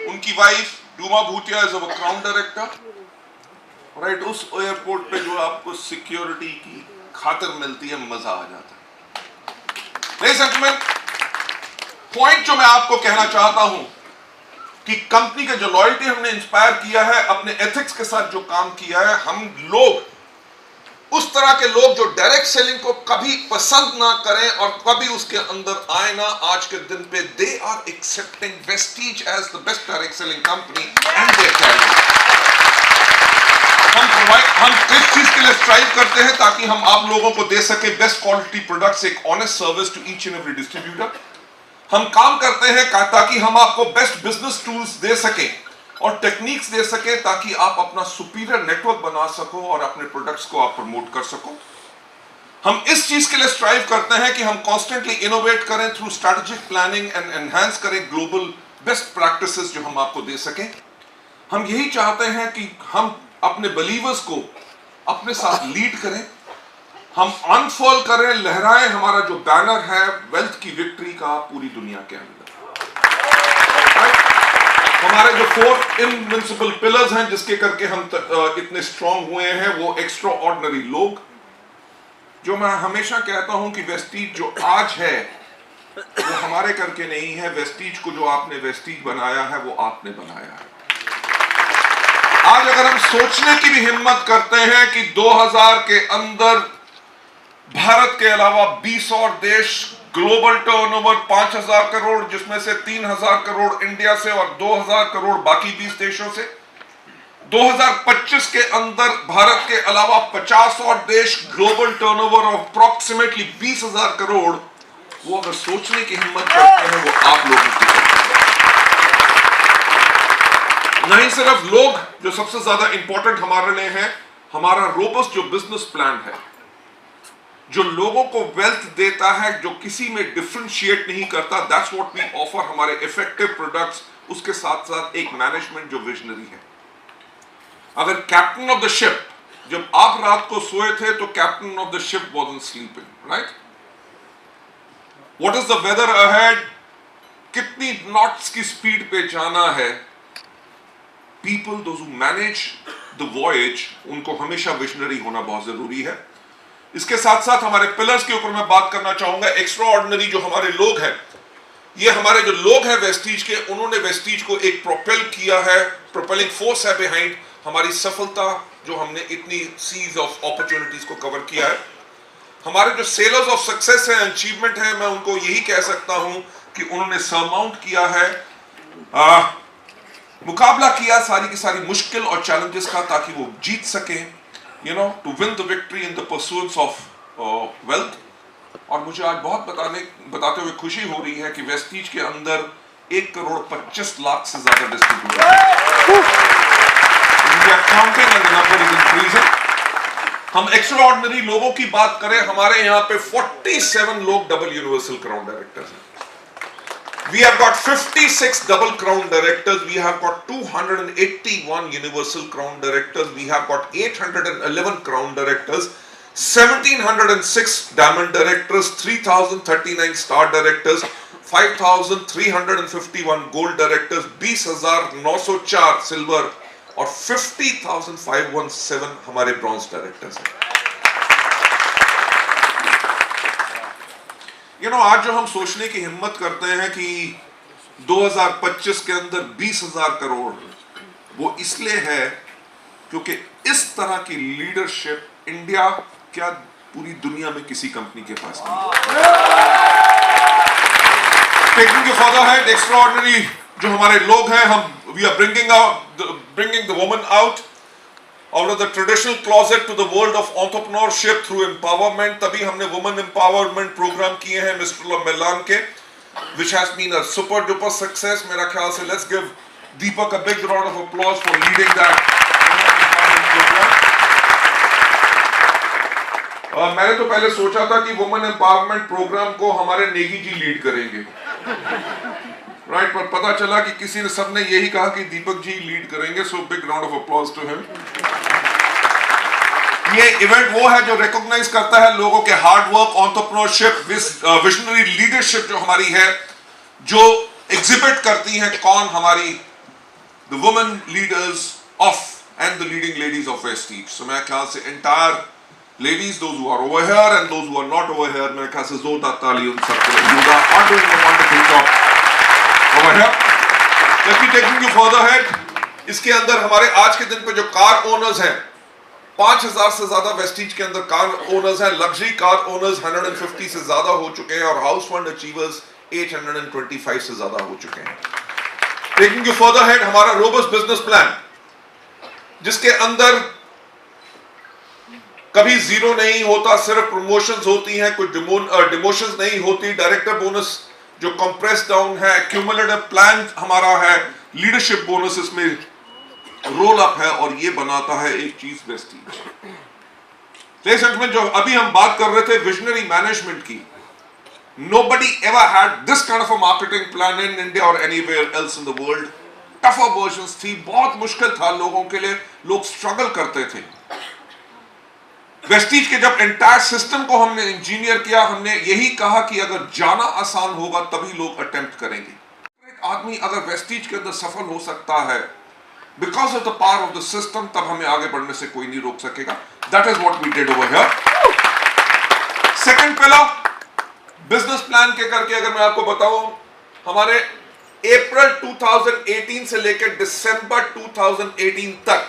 Speaker 1: उनकी wife Duma Bhutia is our crown director, right? उस एयरपोर्ट पे जो आपको सिक्योरिटी की खातिर मिलती है, मजा आ जाता है। Ladies and gentlemen, पॉइंट जो मैं आपको कहना चाहता हूं कि कंपनी का जो लॉयल्टी हमने इंस्पायर किया है, अपने एथिक्स के साथ जो काम किया है, हम लोग उस तरह के लोग जो डायरेक्ट सेलिंग को कभी पसंद ना करें और कभी उसके अंदर आए ना, आज के दिन पे they are accepting Vestige as the best direct selling company and they carry. हम किस चीज के लिए स्ट्राइव करते हैं, ताकि हम आप लोगों को दे सके बेस्ट क्वालिटी प्रोडक्ट्स, एक honest service to each and every distributor. हम काम करते हैं ताकि हम आपको बेस्ट बिजनेस टूल्स दे सके और टेक्निक्स दे सके, ताकि आप अपना सुपीरियर नेटवर्क बना सको और अपने प्रोडक्ट्स को आप प्रमोट कर सको। हम इस चीज के लिए स्ट्राइव करते हैं कि हम कॉन्स्टेंटली इनोवेट करें through strategic planning and enhance करें ग्लोबल बेस्ट प्रैक्टिसेस जो हम आपको दे सकें। हम यही चाहते हैं कि हम अपने बिलीवर्स को अपने साथ लीड करें, हम अनफॉल करें, लहराएं हमारा जो बैनर है वेल्थ की विक्ट्री का पूरी दुनिया के अंदर। हमारे जो 4 इनविंसिबल पिलर्स हैं जिसके करके हम इतने स्ट्रांग हुए हैं, वो एक्स्ट्रा ऑर्डिनरी लोग, जो मैं हमेशा कहता हूं कि वेस्टीज जो आज है वो हमारे करके नहीं है, वेस्टीज को जो आपने वेस्टीज बनाया है वो आपने बनाया है। आज अगर हम सोचने की भी हिम्मत करते हैं कि 2000 के अंदर भारत के अलावा 20 और देश ग्लोबल टर्नओवर 5,000 करोड़, जिसमें से 3,000 करोड़ इंडिया से और 2,000 करोड़ बाकी 20 देशों से। 2025 के अंदर भारत के अलावा 50 और देश global turnover of approximately 20,000 crore, वो अगर सोचने की हिम्मत करते हैं, वो आप लोगों की नहीं सिर्फ लोग, जो सबसे ज्यादा इंपॉर्टेंट हमारे लिए है, हमारा रोबस्ट जो बिजनेस प्लान है, जो लोगों को वेल्थ देता है, जो किसी में डिफरेंशिएट नहीं करता, दैट्स व्हाट वी ऑफर, हमारे इफेक्टिव प्रोडक्ट्स, उसके साथ साथ एक मैनेजमेंट जो विजनरी है। अगर कैप्टन ऑफ द शिप, जब आप रात को सोए थे तो captain of the ship wasn't sleeping, right? What is the weather ahead, कितनी नॉट्स की स्पीड पे जाना है, people those who manage the voyage, उनको हमेशा विजनरी होना बहुत जरूरी है। इसके साथ साथ हमारे पिलर्स के ऊपर मैं बात करना चाहूंगा। एक्स्ट्रा ऑर्डिनरी जो हमारे लोग हैं, ये हमारे जो लोग हैं वेस्टीज के, उन्होंने वेस्टीज को एक प्रोपेल किया है, प्रोपेलिंग फोर्स है बिहाइंड हमारी सफलता, जो हमने इतनी सीज ऑफ अपॉर्चुनिटीज को कवर किया है। हमारे जो सेलर्स ऑफ सक्सेस है, अचीवमेंट है, मैं उनको यही कह सकता हूं कि उन्होंने सरमाउंट किया है, मुकाबला किया सारी की सारी मुश्किल और चैलेंजेस का, ताकि वो जीत सकें, you know, to win the victory in the pursuits of wealth. और मुझे आज बहुत बताते हुए खुशी हो रही है कि वेस्टीज के अंदर 1,25,00,000 से ज्यादा डिस्ट्रीब्यूटर हैं। Counting and the number is increasing. हम एक्स्ट्रा ऑर्डिनरी लोगों की बात करें, हमारे यहाँ पे 47 लोग डबल यूनिवर्सल क्राउन डायरेक्टर्स हैं। We have got 56 double crown directors. We have got 281 universal crown directors. We have got 811 crown directors, 1,706 diamond directors, 3,039 star directors, 5,351 gold directors, 20,904 silver और 50,517 हमारे ब्रॉन्ज डायरेक्टर्स हैं। आज जो हम सोचने की हिम्मत करते हैं कि 2025 के अंदर 20,000 करोड़, वो इसलिए है क्योंकि इस तरह की लीडरशिप इंडिया क्या पूरी दुनिया में किसी कंपनी के पास नहीं। टेकिंग इट फर्दर है, एक्स्ट्राऑर्डिनरी जो हमारे लोग हैं, हम we are bringing the woman out of the traditional closet to the world of entrepreneurship through empowerment। तभी हमने women empowerment program किए हैं मिस्टर मिलान के, which has been a super duper success। मेरा ख्याल से let's give Deepak a big round of applause for leading that program। मैंने तो पहले सोचा था कि women empowerment program को हमारे नेगी जी लीड करेंगे, राइट, पर पता चला कि किसी ने सबने यही कहा कि दीपक जी लीड करेंगे, so big round of applause to him. ये इवेंट वो है जो रिकॉग्नाइज करता है लोगों के hard work, entrepreneurship, visionary leadership जो हमारी है, जो एग्जिबिट करती है कौन हमारी the women leaders of and the leading ladies of Vestige. So मेरे ख्याल से entire ladies, those who are over here and those who are not over here, मेरे ख्याल से जोरदार ताली उन सबके लिए। You are doing a wonderful job over here। Let me take you further ahead। इसके अंदर हमारे आज के दिन पे जो कार ओनर्स हैं, 5,000 से ज्यादा वेस्टीज के अंदर कार ओनर्स हैं। लग्जरी कार ओनर्स 150 से ज्यादा हो चुके हैं और हाउस फंड अचीवर्स 825 से ज्यादा हो चुके हैं। टेकिंग यू फर्दर हेड, हमारा रोबस्ट बिजनेस प्लान, जिसके अंदर कभी जीरो नहीं होता, सिर्फ प्रमोशंस होती हैं, कुछ डिमोशंस नहीं होती। डायरेक्टर बोनस जो कंप्रेस डाउन है, क्यूमुलेटिव प्लान हमारा है, लीडरशिप बोनस इसमें रोल अप है, और ये बनाता है एक चीज वेस्टीज। लेडीज एंड जेंटलमैन, जो अभी हम बात कर रहे थे विजनरी मैनेजमेंट की, nobody ever had this kind of a marketing plan in India or anywhere else in the world। Tougher versions थी, बहुत मुश्किल था लोगों के लिए, लोग स्ट्रगल करते थे। वेस्टीज के जब एंटायर सिस्टम को हमने इंजीनियर किया, हमने यही कहा कि अगर जाना आसान होगा तभी लोग अटेम्प्ट करेंगे। एक आदमी अगर वेस्टीज के अंदर सफल हो सकता है because of the power of the system, तब हमें आगे बढ़ने से कोई नहीं रोक सकेगा। That is what we did over here. Second pillar business plan के करके अगर मैं आपको बताऊं, हमारे अप्रैल 2018 से लेकर दिसंबर 2018 तक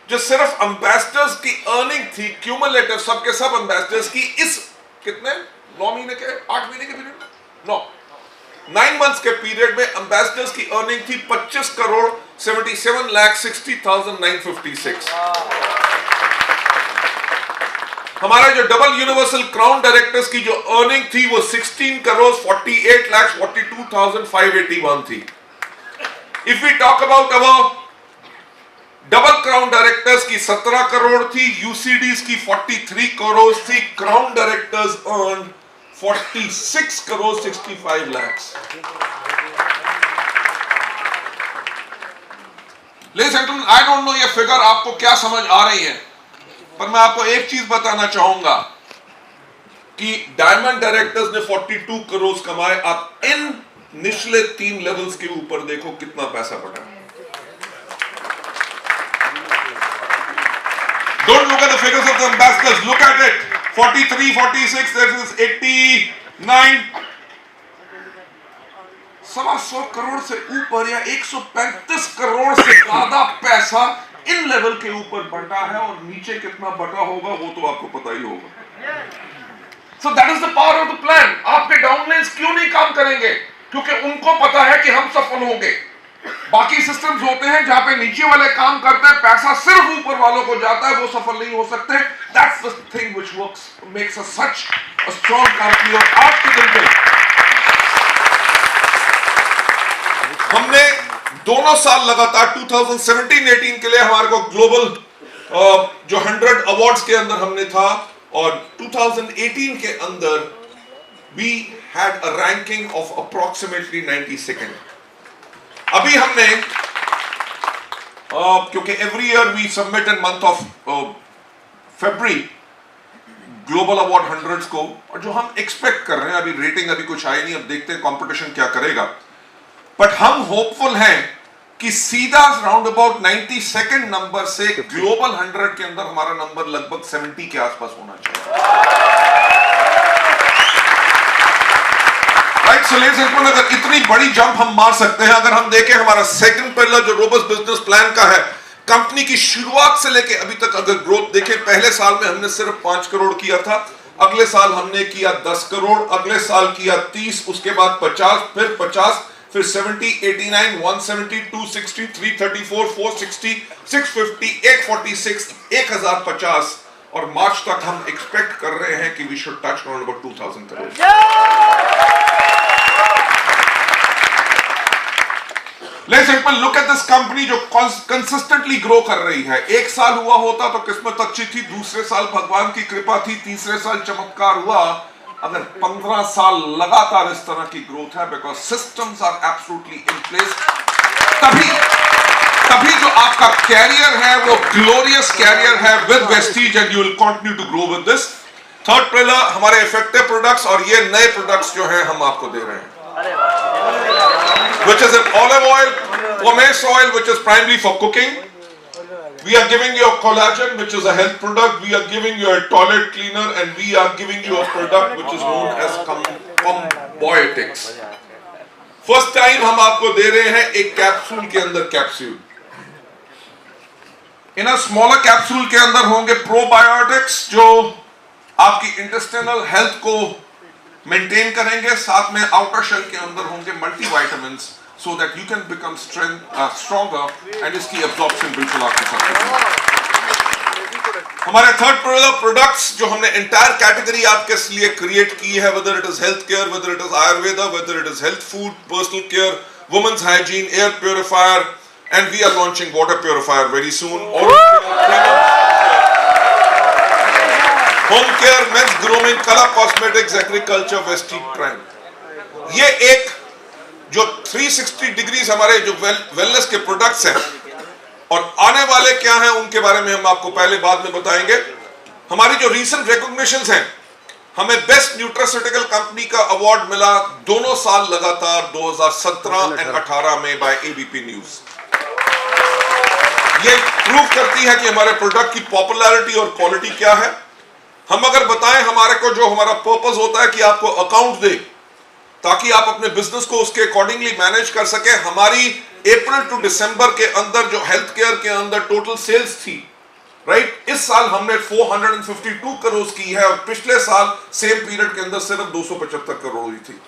Speaker 1: जो सिर्फ एम्बेसडर्स की अर्निंग थी क्यूमुलेटिव, सबके सब एम्बेसडर्स की, इस कितने 9 महीने के 8 महीने के पीरियड में 9 मंथ्स के पीरियड में एम्बेसडर्स की अर्निंग थी 25 करोड़ 77,60,956। हमारा जो डबल यूनिवर्सल क्राउन डायरेक्टर्स की जो अर्निंग थी वो 16 करोड़ 48,42,581 थी। If we talk about our double crown directors की 17 करोड़ थी, यूसीडीज की 43 करोड़ थी, crown directors earn 46 crore 65 lakh. Ladies and gentleman, I don't know ये फिगर आपको क्या समझ आ रही है, पर मैं आपको एक चीज बताना चाहूंगा कि डायमंड डायरेक्टर्स ने 42 करोड़ कमाए। आप इन निचले 3 लेवल्स के ऊपर देखो कितना पैसा बढ़ा। Don't look at the figures of the ambassadors. Look at it. 43, 46, there is 89. 125 crore से ऊपर या 135 करोड़ से ज्यादा पैसा इन लेवल के ऊपर बढ़ा है, और नीचे कितना बढ़ा होगा वो तो आपको पता ही होगा। So that is the power of the plan. आपके डाउनलाइंस क्यों नहीं काम करेंगे? क्योंकि उनको पता है कि हम सफल होंगे। बाकी सिस्टम्स होते हैं जहां पे नीचे वाले काम करते हैं, पैसा सिर्फ ऊपर वालों को जाता है, वो सफल नहीं हो सकते। That's the thing which works, makes us such a strong company। और आज के दिन पे हमने दोनों साल लगातार 2017-18 के लिए हमारे को ग्लोबल जो 100 अवार्ड्स के अंदर हमने था, और 2018 के अंदर we had a ranking of approximately 92nd। अभी हमने क्योंकि every year we submit in month of February global award 100 को, और जो हम एक्सपेक्ट कर रहे हैं, अभी रेटिंग अभी कुछ आई नहीं, अब देखते हैं कंपटीशन क्या करेगा, बट हम होपफुल हैं कि सीधा राउंड अबाउट 92nd नंबर से ग्लोबल 100 के अंदर हमारा नंबर लगभग 70 के आसपास होना चाहिए। Right, so ladies and gentleman, अगर इतनी बड़ी जंप हम मार सकते हैं, अगर हम देखें हमारा सेकंड पिलर जो रोबस्ट बिजनेस प्लान का है, कंपनी की शुरुआत से लेके अभी तक अगर ग्रोथ देखें, पहले साल में हमने सिर्फ 5 करोड़ किया था, अगले साल हमने किया 10 करोड़, अगले साल किया 30, उसके बाद 50, फिर 50, फिर 70, 89, 170, 260, 334, 460, 650, 846, 1050, और मार्च तक हम एक्सपेक्ट कर रहे हैं कि we should touch around about 2000 crore. Let's look at this company जो कंसिस्टेंटली ग्रो कर रही है। एक साल हुआ होता तो किस्मत अच्छी थी, दूसरे साल भगवान की कृपा थी, तीसरे साल चमत्कार हुआ। अगर 15 साल लगातार इस तरह की ग्रोथ है, because systems are absolutely in place, तभी जो आपका कैरियर है वो ग्लोरियस कैरियर है with Vestige, and you will continue to grow with this. Third pillar हमारे इफेक्टिव प्रोडक्ट्स, और ये नए प्रोडक्ट्स जो हैं हम आपको दे रहे हैं, which is an olive oil, pomace oil, which is primarily for cooking. We are giving you a collagen, which is a health product. We are giving you a toilet cleaner, and we are giving you a product which is known as Combiotics. First time हम आपको दे रहे हैं एक capsule के अंदर capsule. In a smaller capsule के अंदर होंगे प्रोबायोटिक्स जो आपकी इंटेस्टाइनल हेल्थ को मेंटेन करेंगे, साथ में आउटर शेल के अंदर होंगे multivitamins, so that you can become stronger, and इसकी एब्जॉर्प्शन बिल्कुल आपके साथ। हमारे थर्ड प्रोडक्ट्स जो हमने एंटायर कैटेगरी आपके लिए क्रिएट की है, whether it is health care, whether it is Ayurveda, whether it is health food, personal care, women's hygiene, air purifier, and we are launching water purifier very soon. Home care, men's grooming, colour cosmetics, agriculture, Vestige prime. ये एक जो 360 degrees हमारे जो wellness के products हैं, और आने वाले क्या हैं उनके बारे में हम आपको पहले बाद में बताएंगे। हमारी जो रीसेंट रिकॉग्निशंस हैं, हमें बेस्ट न्यूट्रास्यूटिकल कंपनी का अवार्ड मिला दोनों साल लगातार 2017 और 18 में बाय एबीपी न्यूज। ये प्रूव करती है कि हमारे प्रोडक्ट की पॉपुलैरिटी और क्वालिटी क्या है। हम अगर बताएं हमारे को, जो हमारा पर्पस होता है कि आपको अकाउंट दे ताकि आप अपने बिजनेस को उसके अकॉर्डिंगली मैनेज कर सके। हमारी अप्रैल टू दिसंबर के अंदर जो हेल्थ केयर के अंदर टोटल सेल्स थी राइट? इस साल हमने 452 करोड़ की है और पिछले साल सेम पीरियड के अंदर सिर्फ 275 करोड़ हुई थी।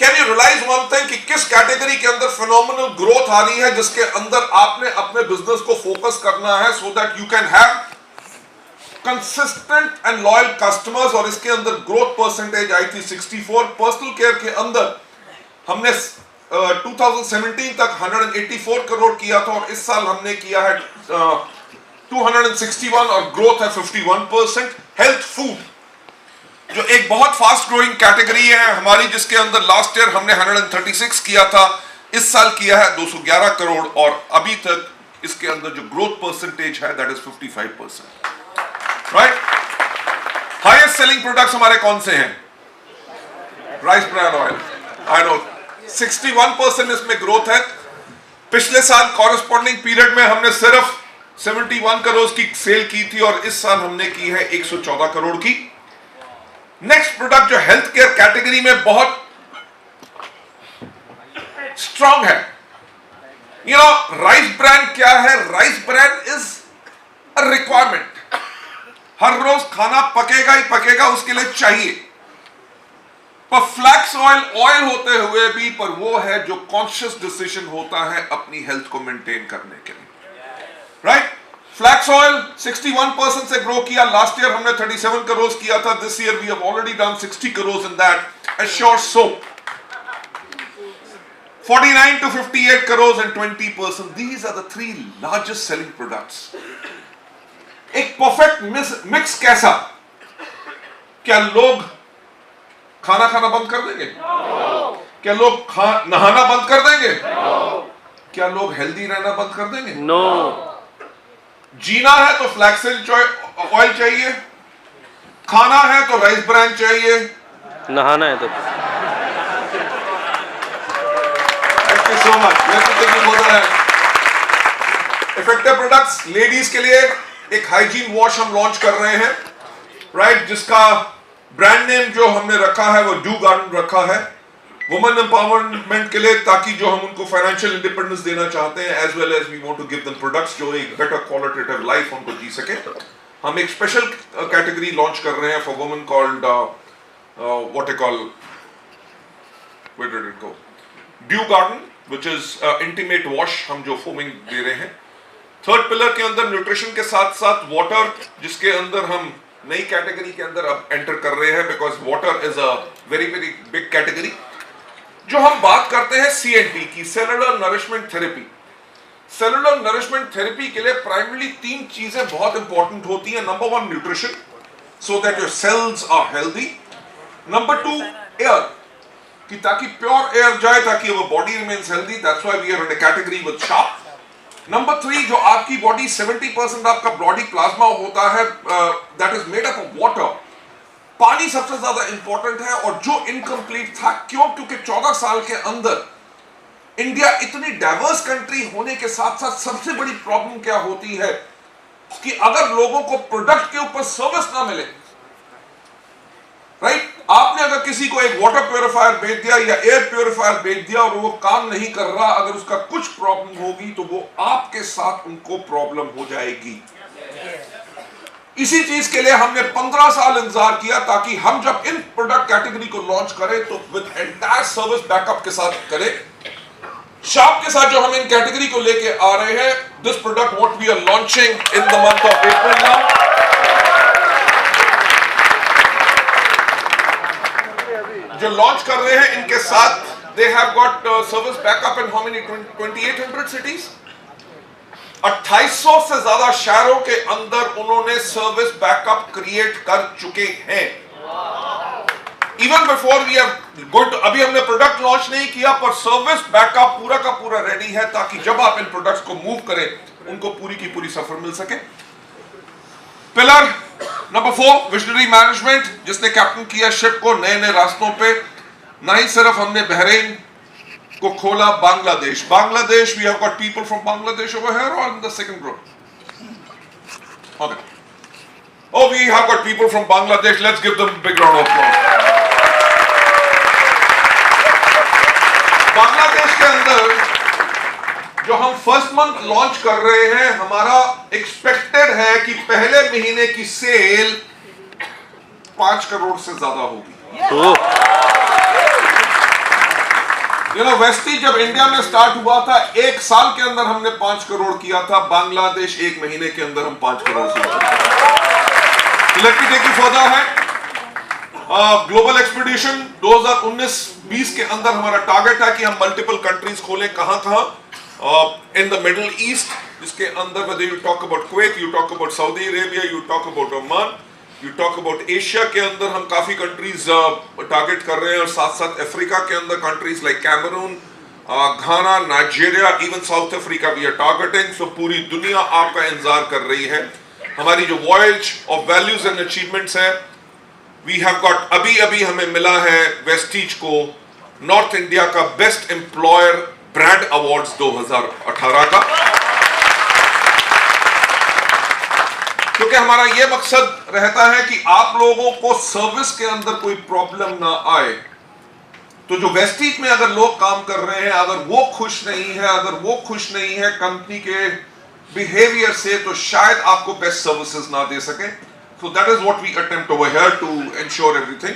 Speaker 1: Can you realise one thing कि किस कैटेगरी के अंदर फिनोमिनल ग्रोथ आ रही है, जिसके अंदर आपने अपने बिजनेस को फोकस करना है so that you can have consistent and loyal customers. और इसके अंदर ग्रोथ परसेंटेज आई थी 64। पर्सनल केयर के अंदर हमने 2017 तक 184 करोड़ किया था और इस साल हमने किया है 261 और ग्रोथ है 51%। हेल्थ फूड जो एक बहुत फास्ट ग्रोइंग कैटेगरी है हमारी, जिसके अंदर लास्ट ईयर हमने 136 किया था, इस साल किया है 211 करोड़ और अभी तक इसके अंदर जो ग्रोथ परसेंटेज है that is 55%, right? Highest selling products हमारे कौन से हैं? Rice bran oil, I know 61% इसमें ग्रोथ है। पिछले साल कॉरेस्पॉन्डिंग पीरियड में हमने सिर्फ 71 करोड़ की सेल की थी और इस साल हमने की है 114 करोड़ की। नेक्स्ट प्रोडक्ट जो हेल्थ केयर कैटेगरी में बहुत स्ट्रांग है, यू नो, राइस ब्रान क्या है? Rice bran is a requirement. हर रोज खाना पकेगा ही पकेगा, उसके लिए चाहिए। पर फ्लैक्स ऑयल होते हुए भी पर वो है जो कॉन्शियस डिसीजन होता है अपनी हेल्थ को मेंटेन करने के लिए, राइट? फ्लैक्स ऑयल 61% से ग्रो किया। लास्ट ईयर हमने 37 करोड़ किया था। This year we have already done 60 crore in that. Assure soap 49 to 58 crores and 20%. These are the 3 largest selling products. एक परफेक्ट मिक्स कैसा? क्या लोग खाना खाना बंद कर देंगे? क्या लोग नहाना बंद कर देंगे? क्या लोग हेल्दी रहना बंद कर देंगे? जीना है तो फ्लैक्स ऑयल चाहिए, खाना है तो राइस ब्रान चाहिए,
Speaker 10: नहाना है तो
Speaker 1: so much. Effective products ladies के लिए एक हाइजीन वॉश हम लॉन्च कर रहे हैं, राइट? जिसका ब्रांड नेम जो हमने रखा है वो ड्यू गार्डन रखा है वुमेन एम्पावरमेंट के लिए, ताकि जो हम उनको फाइनेंशियल इंडिपेंडेंस देना चाहते हैं as well as we want to give them products जो एक बेटर क्वालिटेटिव लाइफ उनको जी सके। हम एक स्पेशल कैटेगरी लॉन्च कर रहे हैं for women called what you call, where did it go, dew garden, which is intimate wash हम जो फोमिंग दे रहे हैं। थर्ड पिलर के अंदर न्यूट्रिशन के साथ साथ वाटर, जिसके अंदर हम नई कैटेगरी के अंदर अब एंटर कर रहे हैं because water is a very very big category. जो हम बात करते हैं CNT की, cellular nourishment therapy. Cellular nourishment therapy के लिए प्राइमरी 3 चीजें बहुत इंपॉर्टेंट होती हैं। Number 1 nutrition, so that your cells are healthy. Number 2 air, कि ताकि प्योर एयर जाए ताकि वो body remains healthy, that's why we are in a category with sharp. Number 3 जो आपकी बॉडी 70% आपका बॉडी प्लाज्मा होता है, that is made up of water. पानी सबसे ज्यादा इंपॉर्टेंट है और जो इनकम्प्लीट था, क्योंकि 14 साल के अंदर इंडिया इतनी डाइवर्स कंट्री होने के साथ साथ सबसे बड़ी प्रॉब्लम क्या होती है कि अगर लोगों को प्रोडक्ट के ऊपर सर्विस ना मिले, राइट? आपने अगर किसी को एक वाटर प्यूरिफायर बेच दिया या एयर प्यूरिफायर बेच दिया और वो काम नहीं कर रहा, अगर उसका कुछ प्रॉब्लम होगी तो वो आपके साथ उनको प्रॉब्लम हो जाएगी। इसी चीज के लिए हमने 15 साल इंतजार किया ताकि हम जब इन प्रोडक्ट कैटेगरी को लॉन्च करें तो विद एंटायर सर्विस बैकअप के साथ करें। शार्प के साथ जो हम इन कैटेगरी को लेके आ रहे हैं, this product what we are launching in the month of April now, जो लॉन्च कर रहे हैं इनके साथ they have got service backup in how many 2800 cities. 2800 से ज्यादा शहरों के अंदर उन्होंने सर्विस बैकअप क्रिएट कर चुके हैं। Even before we are good, अभी हमने प्रोडक्ट लॉन्च नहीं किया पर सर्विस बैकअप पूरा का पूरा रेडी है ताकि जब आप इन प्रोडक्ट्स को मूव करें उनको पूरी की पूरी सफर मिल सके। पिलर नंबर 4 विजनरी मैनेजमेंट, जिसने कैप्टन किया शिप को नए नए रास्तों पे। ना ही सिर्फ हमने बहरीन को खोला, Bangladesh we have got people from Bangladesh over here on the second group. Okay, oh we have got people from Bangladesh, let's give them a big round of applause। Bangladesh के अंदर जो हम फर्स्ट मंथ लॉन्च कर रहे हैं, हमारा एक्सपेक्टेड है कि पहले महीने की सेल 5 करोड़ से ज्यादा होगी। वेस्टीज जब इंडिया में स्टार्ट हुआ था, 1 साल के अंदर हमने 5 करोड़ किया था। बांग्लादेश 1 महीने के अंदर हम 5 करोड़ से let me take you further है। ग्लोबल एक्सपीडिशन 2019-20 के अंदर हमारा टारगेट है कि हम मल्टीपल कंट्रीज खोलें। कहां इन द मिडिल ईस्ट, जिसके अंदर whether you talk about Kuwait, you talk about Saudi Arabia, you talk about Oman, you talk about Asia के अंदर हम काफी कंट्रीज टारगेट कर रहे हैं, और साथ साथ अफ्रीका के अंदर countries like Cameroon, Ghana, Nigeria, even South Africa we are targeting. So पूरी दुनिया आपका इंतजार कर रही है। हमारी जो voyage of values and achievements है, वी हैव गॉट, अभी हमें मिला है वेस्टीज को नॉर्थ इंडिया का बेस्ट एम्प्लॉयर ब्रांड अवार्ड्स 2018 का, क्योंकि हमारा यह मकसद रहता है कि आप लोगों को सर्विस के अंदर कोई प्रॉब्लम ना आए। तो जो वेस्टीज में अगर लोग काम कर रहे हैं, अगर वो खुश नहीं है कंपनी के बिहेवियर से, तो शायद आपको बेस्ट सर्विसेज ना दे सके। So that is what we attempt over here to ensure everything.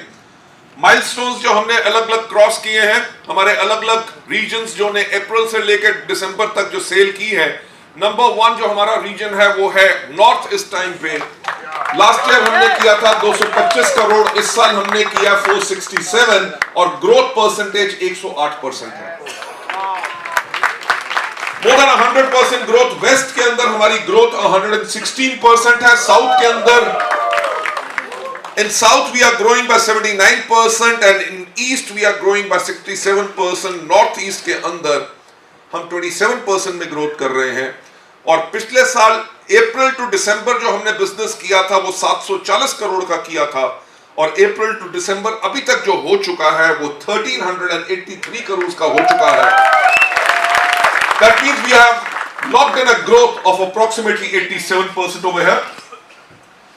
Speaker 1: Milestones जो हमने अलग अलग क्रॉस किए हैं, हमारे अलग अलग रीजन्स जो ने अप्रैल से लेकर दिसंबर तक जो सेल की है, नंबर 1 जो हमारा रीजन है वो है नॉर्थ ईस्ट टाइम पे। लास्ट ईयर हमने किया था 225 करोड़, इस साल हमने किया 467, और ग्रोथ परसेंटेज 108% है। More than 100% growth. वेस्ट के अंदर हमारी ग्रोथ 116% है। साउथ के अंदर, in south we are growing by 79% and in east we are growing by 67%. north east के अंदर हम 27% में ग्रोथ कर रहे हैं। और पिछले साल अप्रैल टू दिसंबर जो हमने बिजनेस किया था वो 740 करोड़ का किया था, और अप्रैल टू दिसंबर अभी तक जो हो चुका है वो 1383 करोड़ का हो चुका है। That means we have locked in a growth of approximately 87% over here.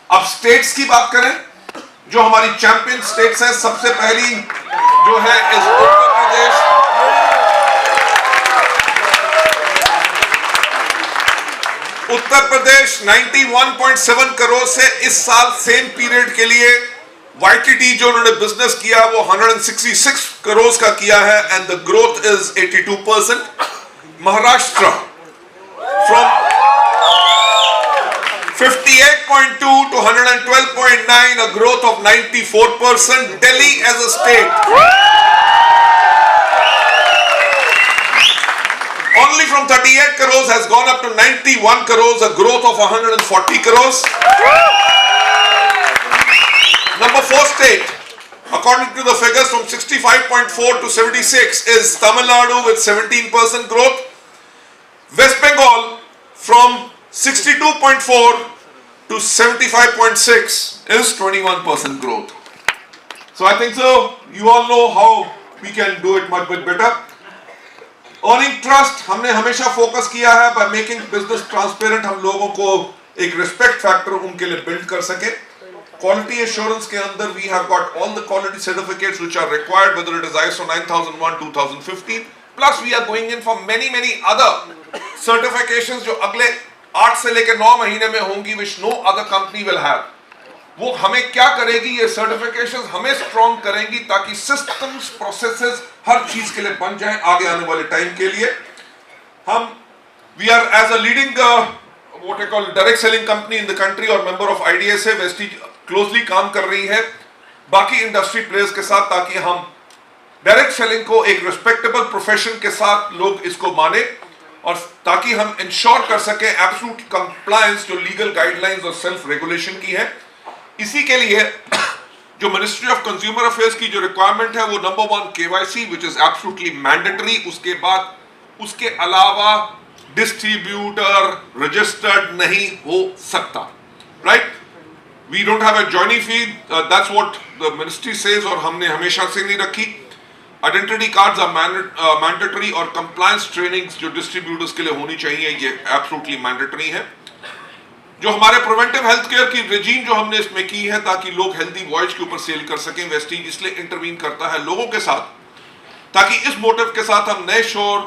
Speaker 1: अब स्टेट्स की बात करें, जो हमारी चैंपियन स्टेट्स हैं, सबसे पहली जो है इस उत्तर प्रदेश। उत्तर प्रदेश 91.7 करोड़ से इस साल सेम पीरियड के लिए YTD जो उन्होंने बिजनेस किया वो 166 करोड़ का किया है, and the growth is 82%। Maharashtra from 58.2 to 112.9, a growth of 94%. Delhi as a state, only from 38 crores has gone up to 91 crores, a growth of 140 crores. Number 4 state, according to the figures, from 65.4 to 76 is Tamil Nadu with 17% growth. West Bengal from 62.4 to 75.6 is 21% growth. So I think so you all know how we can do it much better. Earning trust हमने हमेशा focus किया है by making business transparent, हम लोगों को एक respect factor उनके लिए build कर सके। Quality assurance के अंदर we have got all the quality certificates which are required, whether it is ISO 9001 2015, plus we are going in for many other certifications जो अगले 8 से लेकर 9 महीने में होंगी, which no other company will have. वो हमें क्या करेगी, ये सर्टिफिकेशंस हमें स्ट्रॉन्ग करेंगी ताकि सिस्टम्स, प्रोसेसेस हर चीज के लिए बन जाएं आगे आने वाले टाइम के लिए। हम we are as a leading what I call direct selling company in the country और member of IDSA, Vestige closely काम कर रही है बाकी इंडस्ट्री प्लेयर्स के साथ, ताकि हम डायरेक्ट सेलिंग को एक रिस्पेक्टेबल प्रोफेशन के साथ लोग इसको माने, और ताकि हम इंश्योर कर सके एब्सोल्यूट कंप्लायंस जो लीगल गाइडलाइंस और सेल्फ रेगुलेशन की है। इसी के लिए जो मिनिस्ट्री ऑफ कंज्यूमर अफेयर्स की जो रिक्वायरमेंट है वो number 1 KYC which is absolutely mandatory, उसके बाद उसके अलावा डिस्ट्रीब्यूटर रजिस्टर्ड नहीं हो सकता, right? We don't have a joining fee, that's what the ministry says, और हमने हमेशा से नहीं रखी। आइडेंटिटी कार्ड्स आर मैंडेटरी, और कंप्लायंस ट्रेनिंग्स जो डिस्ट्रीब्यूटर्स के लिए होनी चाहिए ये एब्सोल्युटली मैंडेटरी है। जो हमारे प्रिवेंटिव हेल्थ केयर की रेजीम जो हमने इसमें की है ताकि लोग हेल्दी वॉइस के ऊपर सेल कर सकें, वेस्टीज इसलिए इंटरवीन करता है लोगों के साथ ताकि इस मोटिव के साथ हम नए शोर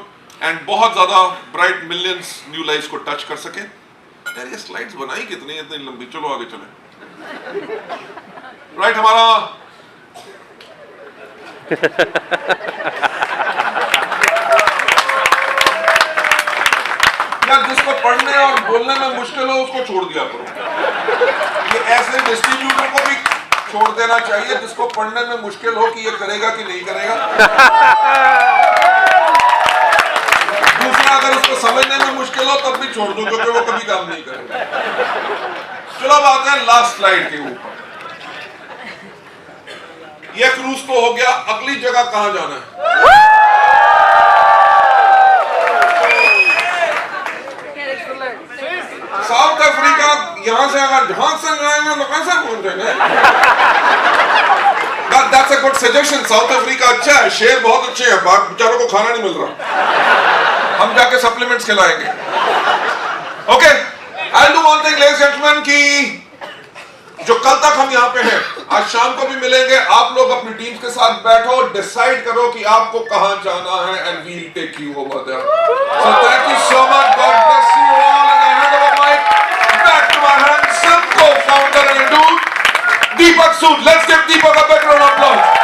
Speaker 1: एंड बहुत ज्यादा ब्राइट मिलियंस न्यू लाइव्स को टच कर सके। यार ये स्लाइड्स बनाई कितनी इतनी लंबी, चलो आगे चले। राइट, हमारा यार जिसको पढ़ने और बोलने में मुश्किल हो उसको छोड़ दिया करो। ये ऐसे डिस्ट्रीब्यूटर को भी छोड़ देना चाहिए जिसको पढ़ने में मुश्किल हो कि ये करेगा कि नहीं करेगा। दूसरा, अगर उसको समझने में मुश्किल हो तब भी छोड़ दो क्योंकि वो कभी काम नहीं करेगा। चलो अब आते हैं लास्ट स्लाइड के ऊपर। ये क्रूज तो हो गया, अगली जगह कहां जाना है? South Africa. यहां से अगर झांक से जाएंगे तो कैसे पहुंचेंगे? That's a good suggestion. South Africa अच्छा है, शेर बहुत अच्छे हैं, बेचारों को खाना नहीं मिल रहा, हम जाके सप्लीमेंट्स खिलाएंगे। Okay, I'll do one thing, ladies and gentlemen, कि जो कल तक हम यहाँ पे हैं, आज शाम को भी मिलेंगे। आप लोग अपनी टीम के साथ बैठो, डिसाइड करो कि आपको कहां जाना है, and we'll take you over there. So thank you so much. God bless you all. And I hand over mic back to my handsome co-founder and dude, Deepak Sood. Let's give Deepak a big round of applause.